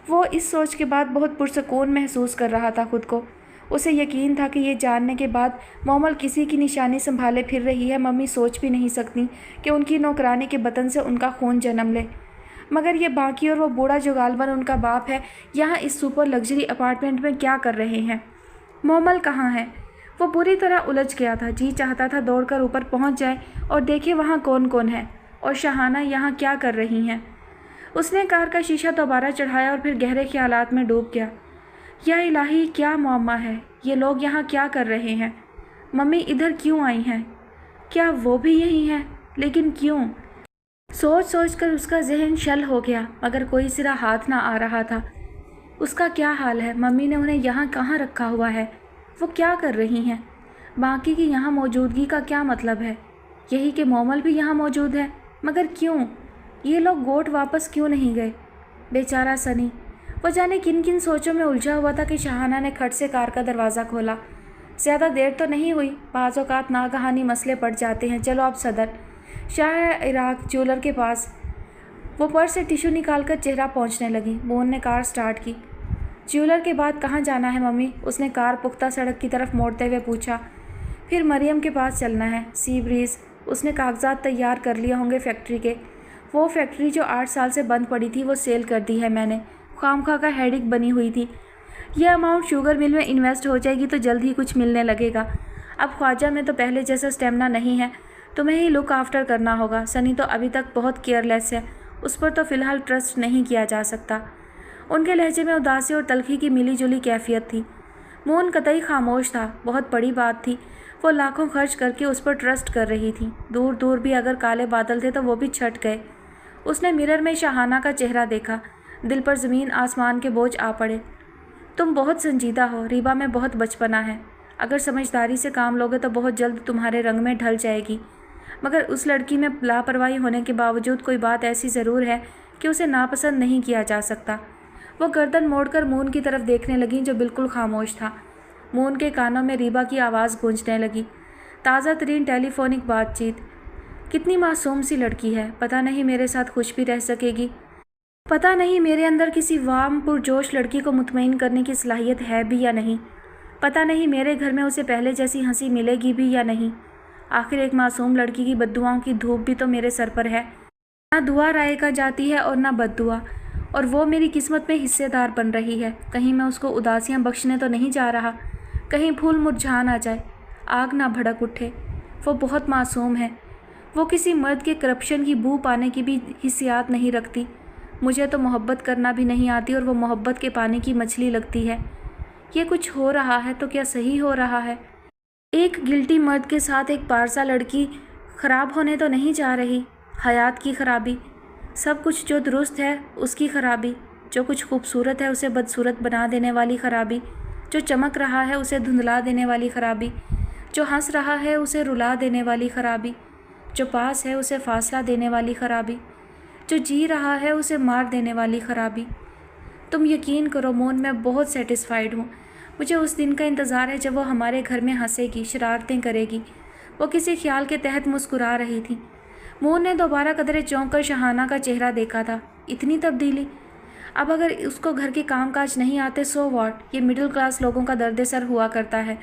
वो इस सोच के बाद बहुत पुरसकून महसूस कर रहा था खुद को। उसे यकीन था कि ये जानने के बाद मोमल किसी की निशानी संभाले फिर रही है, मम्मी सोच भी नहीं सकती कि उनकी नौकरानी के बतन से उनका खून जन्म ले। मगर ये बाकी और वो बूढ़ा जो गालबन उनका बाप है, यहाँ इस सुपर लग्जरी अपार्टमेंट में क्या कर रहे हैं? मोमल कहाँ है? वो बुरी तरह उलझ गया था। जी चाहता था दौड़कर ऊपर पहुँच जाए और देखे वहाँ कौन कौन है और शहाना यहाँ क्या कर रही हैं। उसने कार का शीशा दोबारा चढ़ाया और फिर गहरे ख्यालात में डूब गया। या इलाही, क्या मौमा है? ये लोग यहाँ क्या कर रहे हैं? मम्मी इधर क्यों आई हैं? क्या वो भी यही हैं? लेकिन क्यों? सोच सोच कर उसका जहन शल हो गया, मगर कोई सिरा हाथ ना आ रहा था। उसका क्या हाल है? मम्मी ने उन्हें यहाँ कहाँ रखा हुआ है? वो क्या कर रही हैं? बाकी की यहाँ मौजूदगी का क्या मतलब है? यही कि मोमल भी यहाँ मौजूद है, मगर क्यों? ये लोग गोट वापस क्यों नहीं गए? बेचारा सनी। वो जाने किन किन सोचों में उलझा हुआ था कि शहाना ने खट से कार का दरवाज़ा खोला। ज़्यादा देर तो नहीं हुई। बाज़ औक़ात नागहानी मसले पड़ जाते हैं। चलो अब सदर शाह इराक ज्वेलर के पास। वो पर्स से टिश्यू निकालकर चेहरा पोंछने लगी। मोहन ने कार स्टार्ट की। ज्वेलर के बाद कहाँ जाना है मम्मी? उसने कार पुख्ता सड़क की तरफ मोड़ते हुए पूछा। फिर मरियम के पास चलना है। सी ब्रीज़। उसने कागजात तैयार कर लिए होंगे फैक्ट्री के। वो फैक्ट्री जो 8 साल से बंद पड़ी थी वो सेल कर दी है मैंने। खामखा का हेडिक बनी हुई थी। यह अमाउंट शुगर मिल में इन्वेस्ट हो जाएगी तो जल्द ही कुछ मिलने लगेगा। अब ख्वाजा में तो पहले जैसा स्टेमिना नहीं है, तुम्हें ही लुक आफ्टर करना होगा। सनी तो अभी तक बहुत केयरलेस है, उस पर तो फ़िलहाल ट्रस्ट नहीं किया जा सकता। उनके लहजे में उदासी और तलखी की मिली जुली कैफियत थी। मोहन कतई खामोश था। बहुत बड़ी बात थी। वो लाखों खर्च करके उस पर ट्रस्ट कर रही थी। दूर दूर भी अगर काले बादल थे तो वो भी छट गए। उसने मिरर में शहाना का चेहरा देखा। दिल पर ज़मीन आसमान के बोझ आ पड़े। तुम बहुत संजीदा हो। रीबा में बहुत बचपना है। अगर समझदारी से काम लोगे तो बहुत जल्द तुम्हारे रंग में ढल जाएगी। मगर उस लड़की में लापरवाही होने के बावजूद कोई बात ऐसी ज़रूर है कि उसे नापसंद नहीं किया जा सकता। वो गर्दन मोड़कर मून की तरफ देखने लगी जो बिल्कुल खामोश था। मून के कानों में रीबा की आवाज़ गूंजने लगी। ताज़ा तरीन टेलीफोनिक बातचीत। कितनी मासूम सी लड़की है। पता नहीं मेरे साथ खुश भी रह सकेगी। पता नहीं मेरे अंदर किसी वाम पुरजोश लड़की को मुतमईन करने की सलाहियत है भी या नहीं। पता नहीं मेरे घर में उसे पहले जैसी हंसी मिलेगी भी या नहीं। आखिर एक मासूम लड़की की बद्दुआओं की धूप भी तो मेरे सर पर है। ना दुआ रायका जाती है और ना बद्दुआ, और वो मेरी किस्मत में हिस्सेदार बन रही है। कहीं मैं उसको उदासियां बख्शने तो नहीं जा रहा। कहीं फूल मुरझा ना जाए, आग ना भड़क उठे। वो बहुत मासूम है। वो किसी मर्द के करप्शन की बू पाने की भी हिस्सियात नहीं रखती। मुझे तो मोहब्बत करना भी नहीं आती और वो मोहब्बत के पानी की मछली लगती है। ये कुछ हो रहा है तो क्या सही हो रहा है? एक गिल्टी मर्द के साथ एक पारसा लड़की ख़राब होने तो नहीं जा रही। हयात की ख़राबी, सब कुछ जो दुरुस्त है उसकी ख़राबी, जो कुछ खूबसूरत है उसे बदसूरत बना देने वाली ख़राबी, जो चमक रहा है उसे धुंधला देने वाली ख़राबी, जो हंस रहा है उसे रुला देने वाली ख़राबी, जो पास है उसे फासला देने वाली ख़राबी, जो जी रहा है उसे मार देने वाली ख़राबी। तुम यकीन करो मोहन, मैं बहुत सेटिस्फाइड हूँ। मुझे उस दिन का इंतज़ार है जब वो हमारे घर में हंसेगी, शरारतें करेगी। वो किसी ख्याल के तहत मुस्कुरा रही थी। मोहन ने दोबारा कदरे चौंक कर शहाना का चेहरा देखा था। इतनी तब्दीली। अब अगर उसको घर के कामकाज नहीं आते सो व्हाट? ये मिडिल क्लास लोगों का दर्द सर हुआ करता है।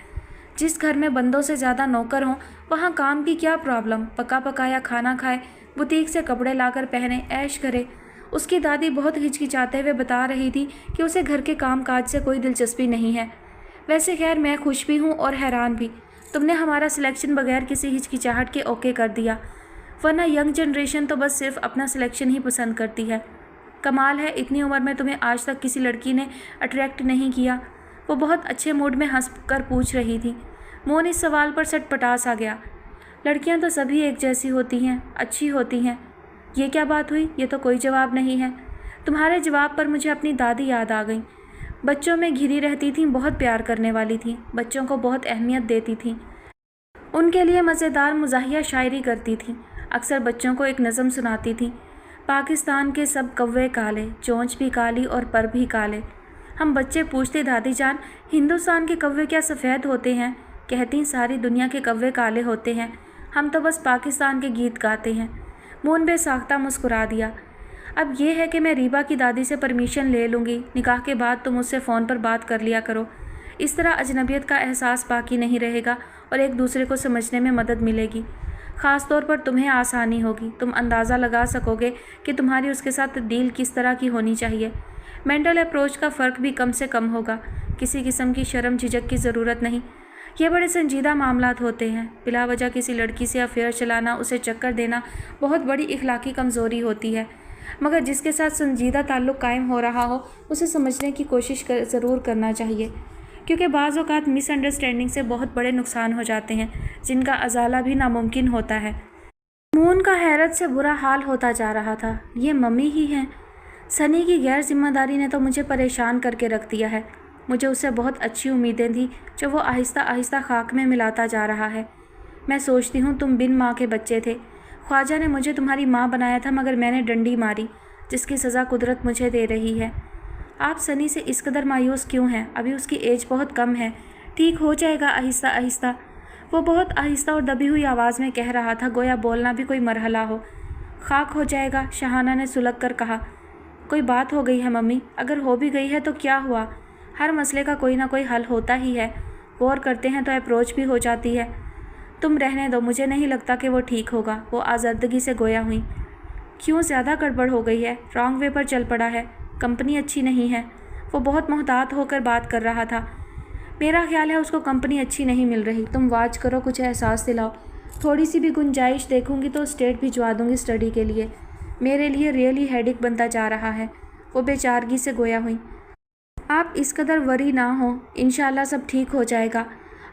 जिस घर में बंदों से ज़्यादा नौकर हों वहाँ काम की क्या प्रॉब्लम? पका पकाया खाना खाए, बुटीक से कपड़े लाकर पहने, ऐश करे। उसकी दादी बहुत हिचकिचाते हुए बता रही थी कि उसे घर के काम काज से कोई दिलचस्पी नहीं है। वैसे खैर मैं खुश भी हूँ और हैरान भी। तुमने हमारा सिलेक्शन बगैर किसी हिचकिचाहट के ओके कर दिया, वरना यंग जनरेशन तो बस सिर्फ अपना सिलेक्शन ही पसंद करती है। कमाल है, इतनी उम्र में तुम्हें आज तक किसी लड़की ने अट्रैक्ट नहीं किया। वो बहुत अच्छे मूड में हंस कर पूछ रही थी। मोहन इस सवाल पर सटपटा सा गया। लड़कियां तो सभी एक जैसी होती हैं, अच्छी होती हैं। ये क्या बात हुई? ये तो कोई जवाब नहीं है। तुम्हारे जवाब पर मुझे अपनी दादी याद आ गई। बच्चों में घिरी रहती थीं, बहुत प्यार करने वाली थीं, बच्चों को बहुत अहमियत देती थीं, उनके लिए मज़ेदार मुज़ाहिया शायरी करती थीं, अक्सर बच्चों को एक नज़म सुनाती थीं। पाकिस्तान के सब कौवे काले, चोंच भी काली और पर भी काले। हम बच्चे पूछते, दादी जान हिंदुस्तान के कौवे क्या सफ़ेद होते हैं? कहती, सारी दुनिया के कौवे काले होते हैं, हम तो बस पाकिस्तान के गीत गाते हैं। मोहन बेसाख्ता मुस्कुरा दिया। अब ये है कि मैं रीबा की दादी से परमिशन ले लूँगी, निकाह के बाद तुम उससे फ़ोन पर बात कर लिया करो। इस तरह अजनबियत का एहसास बाकी नहीं रहेगा और एक दूसरे को समझने में मदद मिलेगी। ख़ास तौर पर तुम्हें आसानी होगी, तुम अंदाज़ा लगा सकोगे कि तुम्हारी उसके साथ डील किस तरह की होनी चाहिए। मेंटल अप्रोच का फ़र्क भी कम से कम होगा। किसी किस्म की शर्म झिझक की ज़रूरत नहीं। ये बड़े संजीदा मामलात होते हैं। बिला वजह किसी लड़की से अफेयर चलाना, उसे चक्कर देना बहुत बड़ी इखलाकी कमज़ोरी होती है, मगर जिसके साथ संजीदा ताल्लुक़ कायम हो रहा हो उसे समझने की कोशिश ज़रूर करना चाहिए, क्योंकि बाज़ औक़ात मिसअंडरस्टैंडिंग से बहुत बड़े नुकसान हो जाते हैं जिनका अजाला भी नामुमकिन होता है। मोहन का हैरत से बुरा हाल होता जा रहा था। ये मम्मी ही हैं। सनी की गैर जिम्मेदारी ने तो मुझे परेशान करके रख दिया है। मुझे उससे बहुत अच्छी उम्मीदें थी जो वो आहिस्ता आहिस्ता खाक में मिलाता जा रहा है। मैं सोचती हूँ तुम बिन माँ के बच्चे थे। ख्वाजा ने मुझे तुम्हारी माँ बनाया था, मगर मैंने डंडी मारी, जिसकी सज़ा कुदरत मुझे दे रही है। आप सनी से इस कदर मायूस क्यों हैं? अभी उसकी एज बहुत कम है, ठीक हो जाएगा आहिस्ता आहिस्ता। वो बहुत आहिस्ता और दबी हुई आवाज़ में कह रहा था, गोया बोलना भी कोई मरहला हो। खाक हो जाएगा, शहाना ने सुलग कर कहा। कोई बात हो गई है मम्मी? अगर हो भी गई है तो क्या हुआ? हर मसले का कोई ना कोई हल होता ही है। गौर करते हैं तो अप्रोच भी हो जाती है। तुम रहने दो, मुझे नहीं लगता कि वो ठीक होगा। वो आज़ादगी से गोया हुई। क्यों? ज़्यादा गड़बड़ हो गई है, रॉन्ग वे पर चल पड़ा है, कंपनी अच्छी नहीं है। वो बहुत मोहतात होकर बात कर रहा था। मेरा ख्याल है उसको कंपनी अच्छी नहीं मिल रही। तुम वाच करो, कुछ एहसास दिलाओ। थोड़ी सी भी गुंजाइश देखूंगी तो स्टेट भिजवा दूंगी स्टडी के लिए। मेरे लिए रियली हेडेक बनता जा रहा है। वो बेचारगी से गोया हुई। आप इस कदर वरी ना हो, इंशाल्लाह सब ठीक हो जाएगा।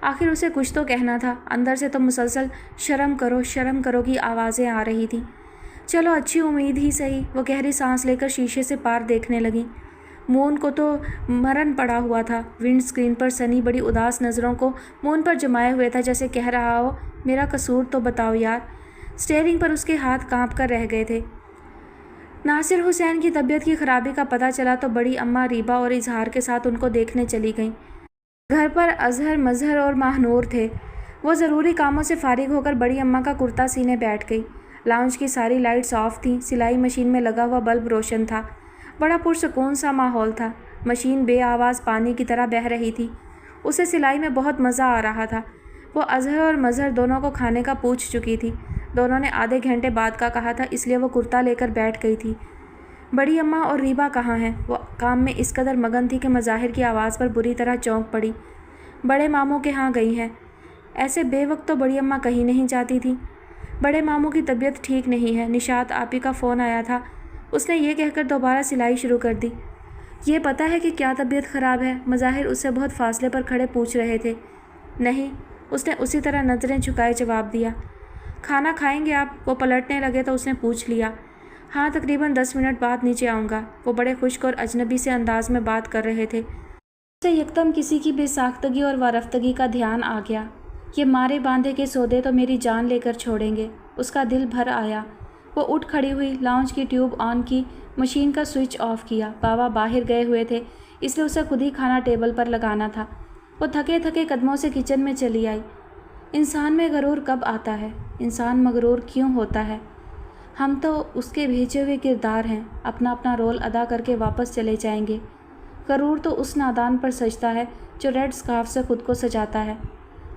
आखिर उसे कुछ तो कहना था। अंदर से तो मुसलसल शर्म करो की आवाज़ें आ रही थीं। चलो अच्छी उम्मीद ही सही। वो गहरी सांस लेकर शीशे से पार देखने लगी। मोहन को तो मरन पड़ा हुआ था। विंड स्क्रीन पर सनी बड़ी उदास नज़रों को मोहन पर जमाए हुए था, जैसे कह रहा हो, मेरा कसूर तो बताओ यार। स्टीयरिंग पर उसके हाथ कांप कर रह गए थे। नासिर हुसैन की तबीयत की खराबी का पता चला तो बड़ी अम्मा रीबा और इजहार के साथ उनको देखने चली गईं। घर पर अजहर, मजहर और माहनूर थे। वो ज़रूरी कामों से फारिग होकर बड़ी अम्मा का कुर्ता सीने बैठ गई। लाउंज की सारी लाइट्स ऑफ थीं। सिलाई मशीन में लगा हुआ बल्ब रोशन था। बड़ा पुरसकून सा माहौल था। मशीन बे आवाज़ पानी की तरह बह रही थी। उसे सिलाई में बहुत मज़ा आ रहा था। वो अजहर और मजहर दोनों को खाने का पूछ चुकी थी। दोनों ने आधे घंटे बाद का कहा था, इसलिए वो कुर्ता लेकर बैठ गई थी। बड़ी अम्मा और रीबा कहाँ हैं? वो काम में इस कदर मगन थी कि मज़ाहिर की आवाज़ पर बुरी तरह चौंक पड़ी। बड़े मामू के यहाँ गई हैं। ऐसे बेवक्त तो बड़ी अम्मा कहीं नहीं जाती थी। बड़े मामू की तबीयत ठीक नहीं है। निशात आपी का फ़ोन आया था। उसने ये कहकर दोबारा सिलाई शुरू कर दी। ये पता है कि क्या तबीयत ख़राब है? मज़ाहिर उससे बहुत फासले पर खड़े पूछ रहे थे। नहीं, उसने उसी तरह नज़रें झुकाए जवाब दिया। खाना खाएंगे आप? वो पलटने लगे तो उसने पूछ लिया। हाँ, तकरीबन 10 मिनट बाद नीचे आऊँगा। वो बड़े खुश्क और अजनबी से अंदाज में बात कर रहे थे। उसे यकदम किसी की बेसाख्तगी और वारफ्तगी का ध्यान आ गया। ये मारे बांधे के सौदे तो मेरी जान लेकर छोड़ेंगे। उसका दिल भर आया। वो उठ खड़ी हुई, लाउंज की ट्यूब ऑन की, मशीन का स्विच ऑफ किया। बाबा बाहर गए हुए थे, इसलिए उसे खुद ही खाना टेबल पर लगाना था। वो थके थके कदमों से किचन में चली आई। इंसान में गरूर कब आता है? इंसान मगरूर क्यों होता है? हम तो उसके भेजे हुए किरदार हैं। अपना अपना रोल अदा करके वापस चले जाएंगे। गरूर तो उस नादान पर सजता है जो रेड स्कार्फ से खुद को सजाता है।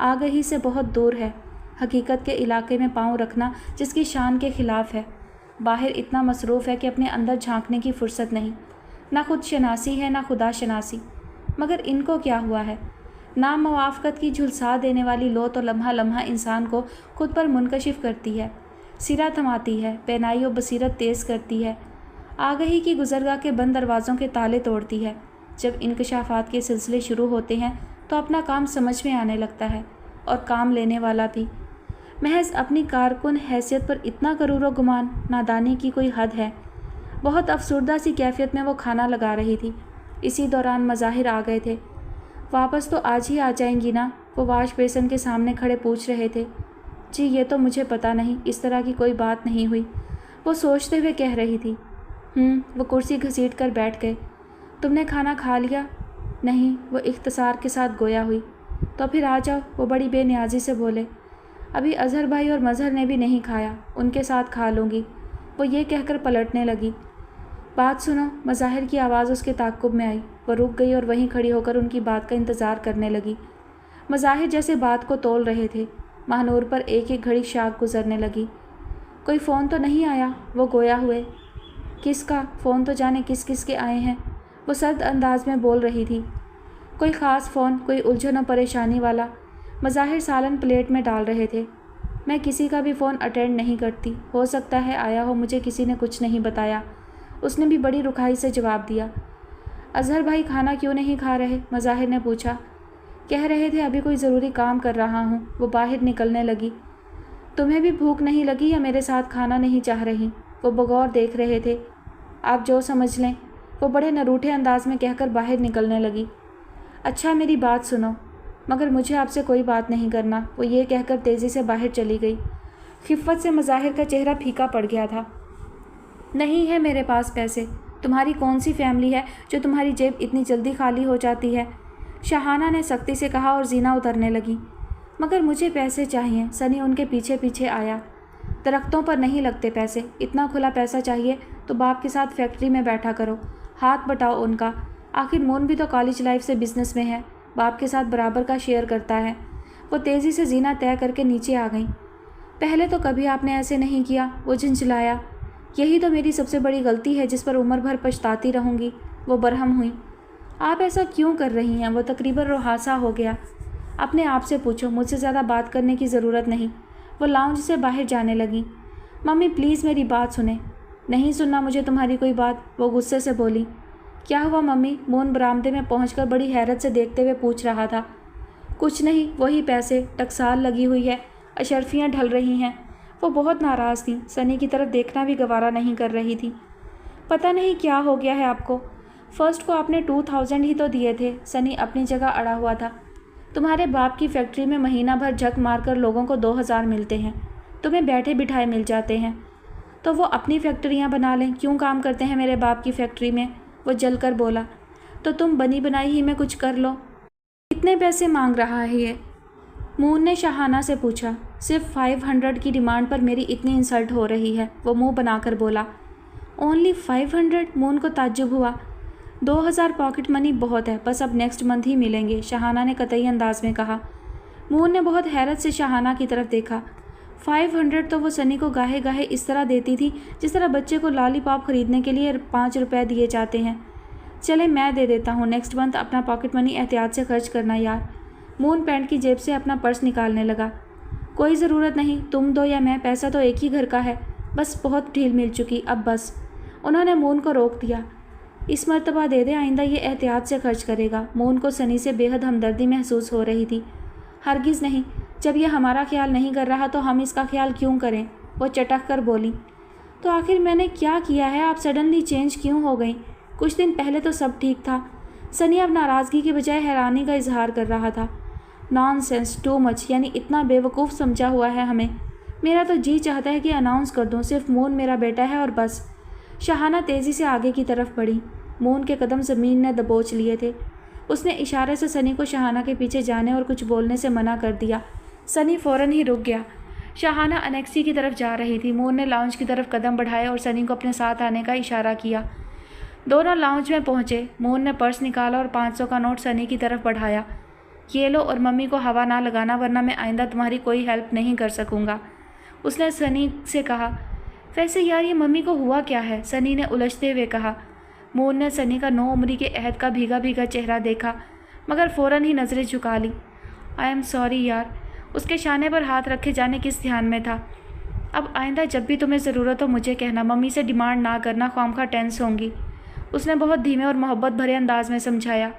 आगही से बहुत दूर है। हकीकत के इलाके में पाँव रखना जिसकी शान के ख़िलाफ़ है। बाहर इतना मसरूफ़ है कि अपने अंदर झांकने की फुर्सत नहीं। ना खुद शनासी है, ना खुदा शनासी। मगर इनको क्या हुआ है? ناموافقت کی جھلسا دینے والی لو تو لمحہ لمحہ انسان کو خود پر منکشف کرتی ہے، سرا تھماتی ہے، بینائی و بصیرت تیز کرتی ہے، آگہی کی گزرگاہ کے بند دروازوں کے تالے توڑتی ہے۔ جب انکشافات کے سلسلے شروع ہوتے ہیں تو اپنا کام سمجھ میں آنے لگتا ہے، اور کام لینے والا بھی۔ محض اپنی کارکن حیثیت پر اتنا غرور و گمان، نادانی کی کوئی حد ہے۔ بہت افسردہ سی کیفیت میں وہ کھانا لگا رہی تھی۔ اسی دوران مظاہر آ گئے تھے۔ واپس تو آج ہی آ جائیں گی نا؟ وہ واش بیسن کے سامنے کھڑے پوچھ رہے تھے۔ جی یہ تو مجھے پتہ نہیں، اس طرح کی کوئی بات نہیں ہوئی، وہ سوچتے ہوئے کہہ رہی تھی۔ وہ کرسی گھسیٹ کر بیٹھ گئے۔ تم نے کھانا کھا لیا؟ نہیں، وہ اختصار کے ساتھ گویا ہوئی۔ تو پھر آ جاؤ، وہ بڑی بے نیازی سے بولے۔ ابھی اظہر بھائی اور مظہر نے بھی نہیں کھایا، ان کے ساتھ کھا لوں گی، وہ یہ کہہ کر پلٹنے لگی۔ بات سنو، مظاہر کی آواز اس کے تعاقب میں آئی۔ وہ رک گئی اور وہیں کھڑی ہو کر ان کی بات کا انتظار کرنے لگی۔ مظاہر جیسے بات کو تول رہے تھے۔ مہنور پر ایک ایک گھڑی شاک گزرنے لگی۔ کوئی فون تو نہیں آیا؟ وہ گویا ہوئے۔ کس کا فون؟ تو جانے کس کس کے آئے ہیں، وہ سرد انداز میں بول رہی تھی۔ کوئی خاص فون، کوئی الجھن و پریشانی والا؟ مظاہر سالن پلیٹ میں ڈال رہے تھے۔ میں کسی کا بھی فون اٹینڈ نہیں کرتی، ہو سکتا ہے آیا ہو، مجھے کسی نے کچھ نہیں بتایا، اس نے بھی بڑی رکھائی سے جواب دیا۔ اظہر بھائی کھانا کیوں نہیں کھا رہے؟ مظاہر نے پوچھا۔ کہہ رہے تھے ابھی کوئی ضروری کام کر رہا ہوں، وہ باہر نکلنے لگی۔ تمہیں بھی بھوک نہیں لگی یا میرے ساتھ کھانا نہیں چاہ رہی؟ وہ بغور دیکھ رہے تھے۔ آپ جو سمجھ لیں، وہ بڑے نروٹھے انداز میں کہہ کر باہر نکلنے لگی۔ اچھا میری بات سنو، مگر مجھے آپ سے کوئی بات نہیں کرنا، وہ یہ کہہ کر تیزی سے باہر چلی گئی۔ خفت سے مظاہر کا چہرہ پھیکا پڑ گیا تھا۔ نہیں ہے میرے پاس پیسے، تمہاری کون سی فیملی ہے جو تمہاری جیب اتنی جلدی خالی ہو جاتی ہے؟ شاہانہ نے سختی سے کہا اور زینہ اترنے لگی۔ مگر مجھے پیسے چاہیے، سنی ان کے پیچھے پیچھے آیا۔ درختوں پر نہیں لگتے پیسے، اتنا کھلا پیسہ چاہیے تو باپ کے ساتھ فیکٹری میں بیٹھا کرو، ہاتھ بٹاؤ ان کا، آخر مون بھی تو کالج لائف سے بزنس میں ہے، باپ کے ساتھ برابر کا شیئر کرتا ہے۔ وہ تیزی سے زینہ طے کر کے نیچے آ گئیں۔ پہلے تو کبھی آپ نے ایسے نہیں کیا، وہ جھنجھلایا۔ یہی تو میری سب سے بڑی غلطی ہے جس پر عمر بھر پچھتاتی رہوں گی، وہ برہم ہوئی۔ آپ ایسا کیوں کر رہی ہیں؟ وہ تقریباً رہاسا ہو گیا۔ اپنے آپ سے پوچھو، مجھ سے زیادہ بات کرنے کی ضرورت نہیں۔ وہ لاؤنج سے باہر جانے لگیں۔ ممی پلیز میری بات سنیں۔ نہیں سننا مجھے تمہاری کوئی بات، وہ غصے سے بولی۔ کیا ہوا ممی؟ مون برآمدے میں پہنچ کر بڑی حیرت سے دیکھتے ہوئے پوچھ رہا تھا۔ کچھ نہیں، وہی پیسے، ٹکسال لگی ہوئی ہے، اشرفیاں ڈھل رہی ہیں۔ وہ بہت ناراض تھیں، سنی کی طرف دیکھنا بھی گوارا نہیں کر رہی تھی۔ پتہ نہیں کیا ہو گیا ہے آپ کو، فرسٹ کو آپ نے 2000 ہی تو دیے تھے، سنی اپنی جگہ اڑا ہوا تھا۔ تمہارے باپ کی فیکٹری میں مہینہ بھر جھک مار کر لوگوں کو 2000 ملتے ہیں، تمہیں بیٹھے بٹھائے مل جاتے ہیں، تو وہ اپنی فیکٹریاں بنا لیں، کیوں کام کرتے ہیں میرے باپ کی فیکٹری میں؟ وہ جل کر بولا۔ تو تم بنی بنائی ہی میں کچھ کر لو۔ کتنے پیسے مانگ رہا ہے یہ؟ مون نے شاہانہ سے پوچھا۔ صرف 500 کی ڈیمانڈ پر میری اتنی انسلٹ ہو رہی ہے، وہ منہ بنا کر بولا۔ اونلی 500؟ مون کو تعجب ہوا۔ 2000 پاکٹ منی بہت ہے، بس اب نیکسٹ منتھ ہی ملیں گے، شاہانہ نے قطعی انداز میں کہا۔ مون نے بہت حیرت سے شاہانہ کی طرف دیکھا۔ 500 تو وہ سنی کو گاہے گاہے اس طرح دیتی تھی جس طرح بچے کو لالی پاپ خریدنے کے لیے 5 روپے دیے جاتے ہیں۔ چلے میں دے دیتا ہوں، نیکسٹ منتھ اپنا پاکٹ منی احتیاط سے خرچ کرنا یار۔ مون پینٹ کی جیب سے اپنا پرس نکالنے لگا۔ کوئی ضرورت نہیں، تم دو یا میں، پیسہ تو ایک ہی گھر کا ہے، بس بہت ڈھیل مل چکی، اب بس۔ انہوں نے مون کو روک دیا۔ اس مرتبہ دے دے، آئندہ یہ احتیاط سے خرچ کرے گا۔ مون کو سنی سے بے حد ہمدردی محسوس ہو رہی تھی۔ ہرگز نہیں، جب یہ ہمارا خیال نہیں کر رہا تو ہم اس کا خیال کیوں کریں؟ وہ چٹک کر بولی۔ تو آخر میں نے کیا کیا ہے؟ آپ سڈنلی چینج کیوں ہو گئیں؟ کچھ دن پہلے تو سب ٹھیک تھا۔ سنی اب ناراضگی کے بجائے حیرانی کا اظہار کر رہا تھا۔ نان سینس، ٹو مچ، یعنی اتنا بے وقوف سمجھا ہوا ہے ہمیں۔ میرا تو جی چاہتا ہے کہ اناؤنس کر دوں، صرف مون میرا بیٹا ہے اور بس۔ شاہانہ تیزی سے آگے کی طرف بڑھی۔ مون کے قدم زمین نے دبوچ لیے تھے۔ اس نے اشارے سے سنی کو شاہانہ کے پیچھے جانے اور کچھ بولنے سے منع کر دیا۔ سنی فوراً ہی رک گیا۔ شاہانہ انیکسی کی طرف جا رہی تھی۔ مون نے لاؤنج کی طرف قدم بڑھائے اور سنی کو اپنے ساتھ آنے کا اشارہ کیا۔ دونوں لاؤنج میں پہنچے۔ مون نے پرس نکالا اور 500 کا نوٹ سنی کی طرف بڑھایا۔ یہ لو، اور ممی کو ہوا نہ لگانا ورنہ میں آئندہ تمہاری کوئی ہیلپ نہیں کر سکوں گا، اس نے سنی سے کہا۔ ویسے یار یہ ممی کو ہوا کیا ہے؟ سنی نے الجھتے ہوئے کہا۔ مون نے سنی کا 9 عمری کے عہد کا بھیگا بھیگا چہرہ دیکھا۔ मगर फ़ौरन ही नज़रें झुका ली। आई एम सॉरी यार। उसके शाने पर हाथ रखे जाने किस ध्यान में था। अब आइंदा जब भी तुम्हें ज़रूरत हो मुझे कहना, मम्मी से डिमांड ना करना, ख्वामखा टेंस होंगी। उसने बहुत धीमे और मोहब्बत भरे अंदाज में समझाया।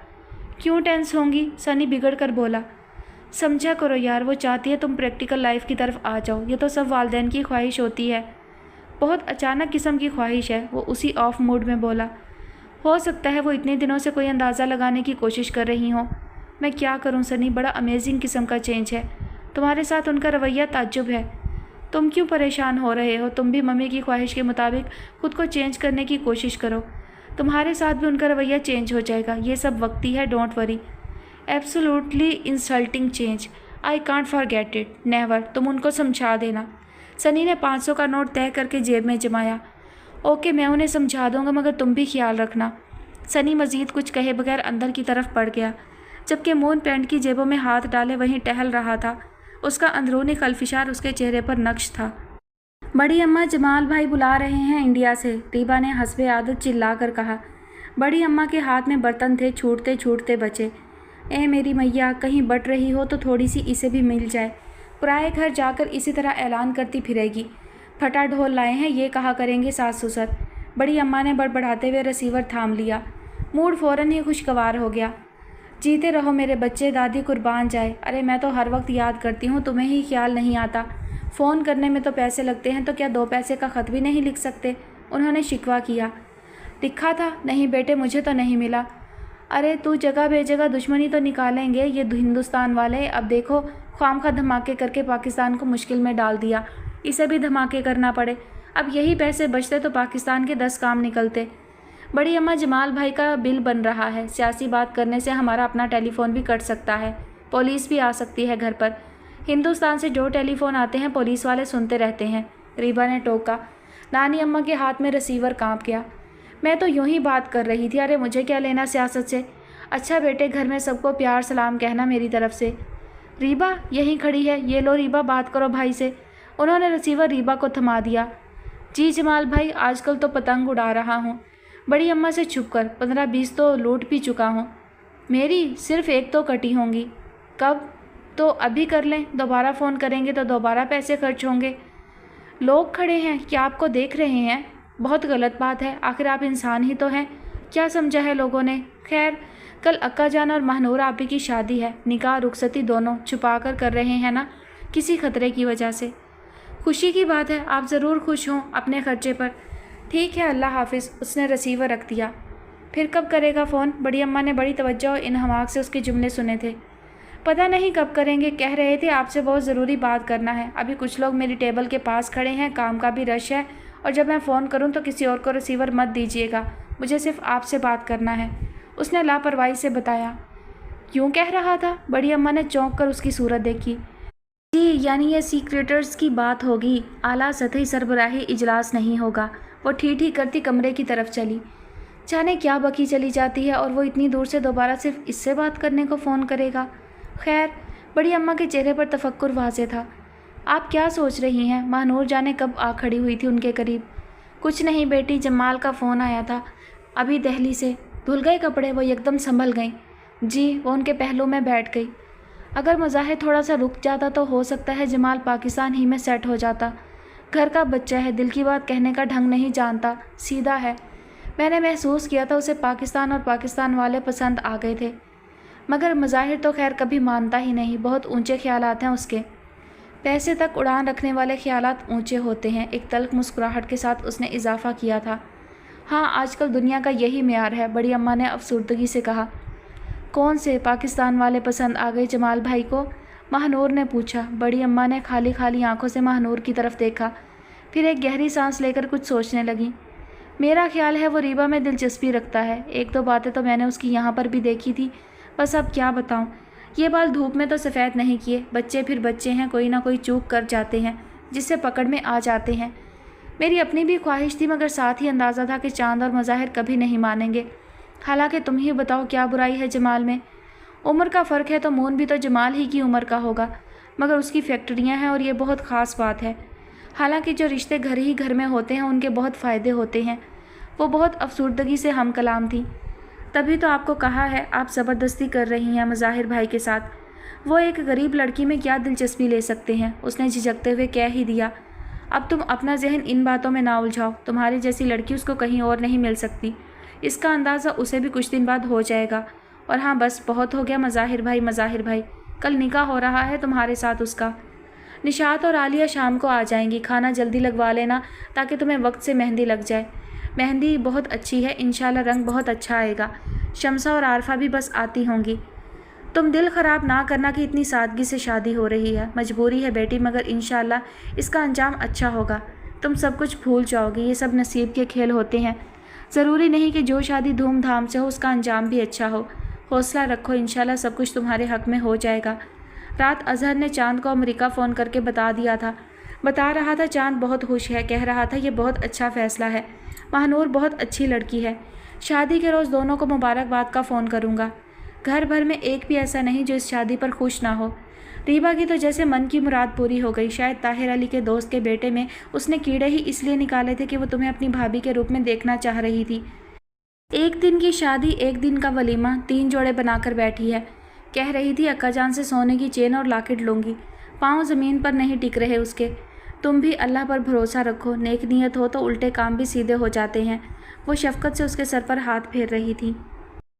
क्यों टेंस होंगी? सनी बिगड़ कर बोला। समझा करो यार, वो चाहती है तुम प्रैक्टिकल लाइफ की तरफ आ जाओ। ये तो सब वालिदैन की ख्वाहिश होती है। बहुत अचानक किस्म की ख्वाहिश है। वो उसी ऑफ मूड में बोला। हो सकता है वो इतने दिनों से कोई अंदाज़ा लगाने की कोशिश कर रही हो। मैं क्या करूं सनी, बड़ा अमेजिंग किस्म का चेंज है। तुम्हारे साथ उनका रवैया ताज्जुब है। तुम क्यों परेशान हो रहे हो? तुम भी मम्मी की ख्वाहिश के मुताबिक खुद को चेंज करने की कोशिश करो। तुम्हारे साथ भी उनका रवैया चेंज हो जाएगा। ये सब वक्ती है, don't worry. Absolutely insulting change. I can't forget it, never. तुम उनको समझा देना। सनी ने 500 का नोट तय करके जेब में जमाया। ओके, मैं उन्हें समझा दूंगा, मगर तुम भी ख्याल रखना। सनी मज़ीद कुछ कहे बगैर अंदर की तरफ पड़ गया, जबकि मून पैंट की जेबों में हाथ डाले वहीं टहल रहा था। उसका अंदरूनी खलफिशार उसके चेहरे पर नक्श था। बड़ी अम्मा, जमाल भाई बुला रहे हैं इंडिया से, रीबा ने हस्बे आदत चिल्ला कर कहा। बड़ी अम्मा के हाथ में बर्तन थे, छूटते छूटते बचे। ए मेरी मैया, कहीं बट रही हो तो थोड़ी सी इसे भी मिल जाए। पराए घर जाकर इसी तरह ऐलान करती फिरेगी। फटा ढोल लाए हैं, ये कहा करेंगे सास ससुर। बड़ी अम्मा ने बड़बड़ाते हुए रिसीवर थाम लिया। मूड फ़ौरन ही खुशगवार हो गया। जीते रहो मेरे बच्चे, दादी कुर्बान जाए। अरे मैं तो हर वक्त याद करती हूँ, तुम्हें ही ख्याल नहीं आता। फ़ोन करने में तो पैसे लगते हैं, तो क्या 2 पैसे का ख़त भी नहीं लिख सकते? उन्होंने शिकवा किया। लिखा था? नहीं बेटे, मुझे तो नहीं मिला। अरे तू जगह बेजगह दुश्मनी तो निकालेंगे ये हिंदुस्तान वाले। अब देखो, ख्वामखा धमाके करके पाकिस्तान को मुश्किल में डाल दिया। इसे भी धमाके करना पड़े। अब यही पैसे बचते तो पाकिस्तान के 10 काम निकलते। बड़ी अम्मा, जमाल भाई का बिल बन रहा है। सियासी बात करने से हमारा अपना टेलीफोन भी कट सकता है, पुलिस भी आ सकती है घर पर। हिंदुस्तान से जो टेलीफोन आते हैं पुलिस वाले सुनते रहते हैं, रीबा ने टोका। नानी अम्मा के हाथ में रिसीवर कांप गया। मैं तो यूं ही बात कर रही थी। अरे मुझे क्या लेना सियासत से। अच्छा बेटे, घर में सबको प्यार सलाम कहना मेरी तरफ से। रीबा यहीं खड़ी है, ये लो रीबा, बात करो भाई से। उन्होंने रिसीवर रीबा को थमा दिया। जी जमाल भाई, आजकल तो पतंग उड़ा रहा हूँ। बड़ी अम्मा से छुप कर 15-20 तो लूट भी चुका हूँ। मेरी सिर्फ 1 तो कटी होंगी। कब? तो अभी कर लें, दोबारा फ़ोन करेंगे तो दोबारा पैसे खर्च होंगे। लोग खड़े हैं, क्या आपको देख रहे हैं? बहुत गलत बात है, आखिर आप इंसान ही तो हैं। क्या समझा है लोगों ने? खैर, कल अक्का जान और महनूर आपी की शादी है। निकाह रुखसती दोनों छुपा कर रहे हैं ना, किसी खतरे की वजह से। खुशी की बात है, आप ज़रूर खुश हों अपने खर्चे पर। ठीक है, अल्लाह हाफिज़। उसने रिसीवर रख दिया। फिर कब करेगा फ़ोन? बड़ी अम्मा ने बड़ी तवज्जो और इन्हमाक से उसके जुमले सुने थे। पता नहीं कब करेंगे, कह रहे थे आपसे बहुत ज़रूरी बात करना है। अभी कुछ लोग मेरी टेबल के पास खड़े हैं, काम का भी रश है, और जब मैं फ़ोन करूं तो किसी और को रिसीवर मत दीजिएगा, मुझे सिर्फ आपसे बात करना है, उसने लापरवाही से बताया। क्यों कह रहा था? बड़ी अम्मा ने चौंक कर उसकी सूरत देखी। जी, यानी ये सीक्रेटर्स की बात होगी, आला सतही सरबराही इजलास नहीं होगा। वो ठीक करती कमरे की तरफ चली। जाने क्या बकी चली जाती है, और वो इतनी दूर से दोबारा सिर्फ इससे बात करने को फ़ोन करेगा। खैर, बड़ी अम्मा के चेहरे पर तफक्कुर वाज़े था। आप क्या सोच रही हैं? महनूर जाने कब आ खड़ी हुई थी उनके करीब। कुछ नहीं बेटी, जमाल का फ़ोन आया था अभी दिल्ली से। धुल गए कपड़े? वो एकदम संभल गई। जी, वो उनके पहलू में बैठ गई। अगर मुज़ाहिर थोड़ा सा रुक जाता तो हो सकता है जमाल पाकिस्तान ही में सेट हो जाता। घर का बच्चा है, दिल की बात कहने का ढंग नहीं जानता, सीधा है। मैंने महसूस किया था उसे पाकिस्तान और पाकिस्तान वाले पसंद आ गए थे, मगर मुज़ाहिर तो खैर कभी मानता ही नहीं। बहुत ऊंचे ख्यालात हैं उसके। पैसे तक उड़ान रखने वाले ख्यालात ऊंचे होते हैं। एक तल्ख मुस्कुराहट के साथ उसने इजाफा किया था। हाँ, आजकल दुनिया का यही मेयार है, बड़ी अम्मा ने अफसुर्दगी से कहा। कौन से पाकिस्तान वाले पसंद आ गए जमाल भाई को? महनूर ने पूछा। बड़ी अम्मा ने खाली खाली आंखों से महनूर की तरफ देखा, फिर एक गहरी सांस लेकर कुछ सोचने लगी। मेरा ख्याल है वो रीबा में दिलचस्पी रखता है। 1-2 बातें तो मैंने उसकी यहाँ पर भी देखी थी, बस अब क्या बताऊँ। ये बाल धूप में तो सफ़ेद नहीं किए। बच्चे फिर बच्चे हैं, कोई ना कोई चूक कर जाते हैं जिससे पकड़ में आ जाते हैं। मेरी अपनी भी ख्वाहिश थी, मगर साथ ही अंदाज़ा था कि चांद और मज़ाहिर कभी नहीं मानेंगे। हालांकि तुम ही बताओ क्या बुराई है जमाल में? उम्र का फ़र्क है तो मून भी तो जमाल ही की उम्र का होगा, मगर उसकी फैक्ट्रियाँ हैं और ये बहुत ख़ास बात है। हालांकि जो रिश्ते घर ही घर में होते हैं उनके बहुत फ़ायदे होते हैं। वो बहुत अफसुर्दगी से हम कलाम थी। तभी तो आपको कहा है आप ज़बरदस्ती कर रही हैं मज़ाहिर भाई के साथ। वो एक गरीब लड़की में क्या दिलचस्पी ले सकते हैं, उसने झिझकते हुए कह ही दिया। अब तुम अपना जहन इन बातों में ना उलझाओ, तुम्हारी जैसी लड़की उसको कहीं और नहीं मिल सकती। इसका अंदाज़ा उसे भी कुछ दिन बाद हो जाएगा। और हाँ बस बहुत हो गया मज़ाहिर भाई, कल निकाह हो रहा है तुम्हारे साथ उसका। निशात और आलिया शाम को आ जाएंगी, खाना जल्दी लगवा लेना ताकि तुम्हें वक्त से मेहंदी लग जाए। मेहंदी बहुत अच्छी है, इंशाल्लाह रंग बहुत अच्छा आएगा। शम्सा और आरफा भी बस आती होंगी। तुम दिल ख़राब ना करना कि इतनी सादगी से शादी हो रही है, मजबूरी है बेटी, मगर इंशाल्लाह इसका अंजाम अच्छा होगा। तुम सब कुछ भूल जाओगी, ये सब नसीब के खेल होते हैं। ज़रूरी नहीं कि जो शादी धूमधाम से हो उसका अंजाम भी अच्छा हो। हौसला रखो, इंशाल्लाह सब कुछ तुम्हारे हक़ में हो जाएगा। रात अजहर ने चांद को अमेरिका फ़ोन करके बता रहा था चांद बहुत खुश है, कह रहा था ये बहुत अच्छा फ़ैसला है, महानूर बहुत अच्छी लड़की है। शादी के रोज़ दोनों को मुबारकबाद का फ़ोन करूँगा। घर भर में एक भी ऐसा नहीं जो इस शादी पर खुश ना हो। रीबा की तो जैसे मन की मुराद पूरी हो गई। शायद ताहिर अली के दोस्त के बेटे में उसने कीड़े ही इसलिए निकाले थे कि वो तुम्हें अपनी भाभी के रूप में देखना चाह रही थी। एक दिन की शादी, एक दिन का वलीमा, 3 जोड़े बनाकर बैठी है। कह रही थी अक्का जान से सोने की चेन और लॉकेट लूँगी। पाँव ज़मीन पर नहीं टिक रहे उसके। तुम भी अल्लाह पर भरोसा रखो, नेक नीयत हो तो उल्टे काम भी सीधे हो जाते हैं। वो शफ़क़त से उसके सर पर हाथ फेर रही थी।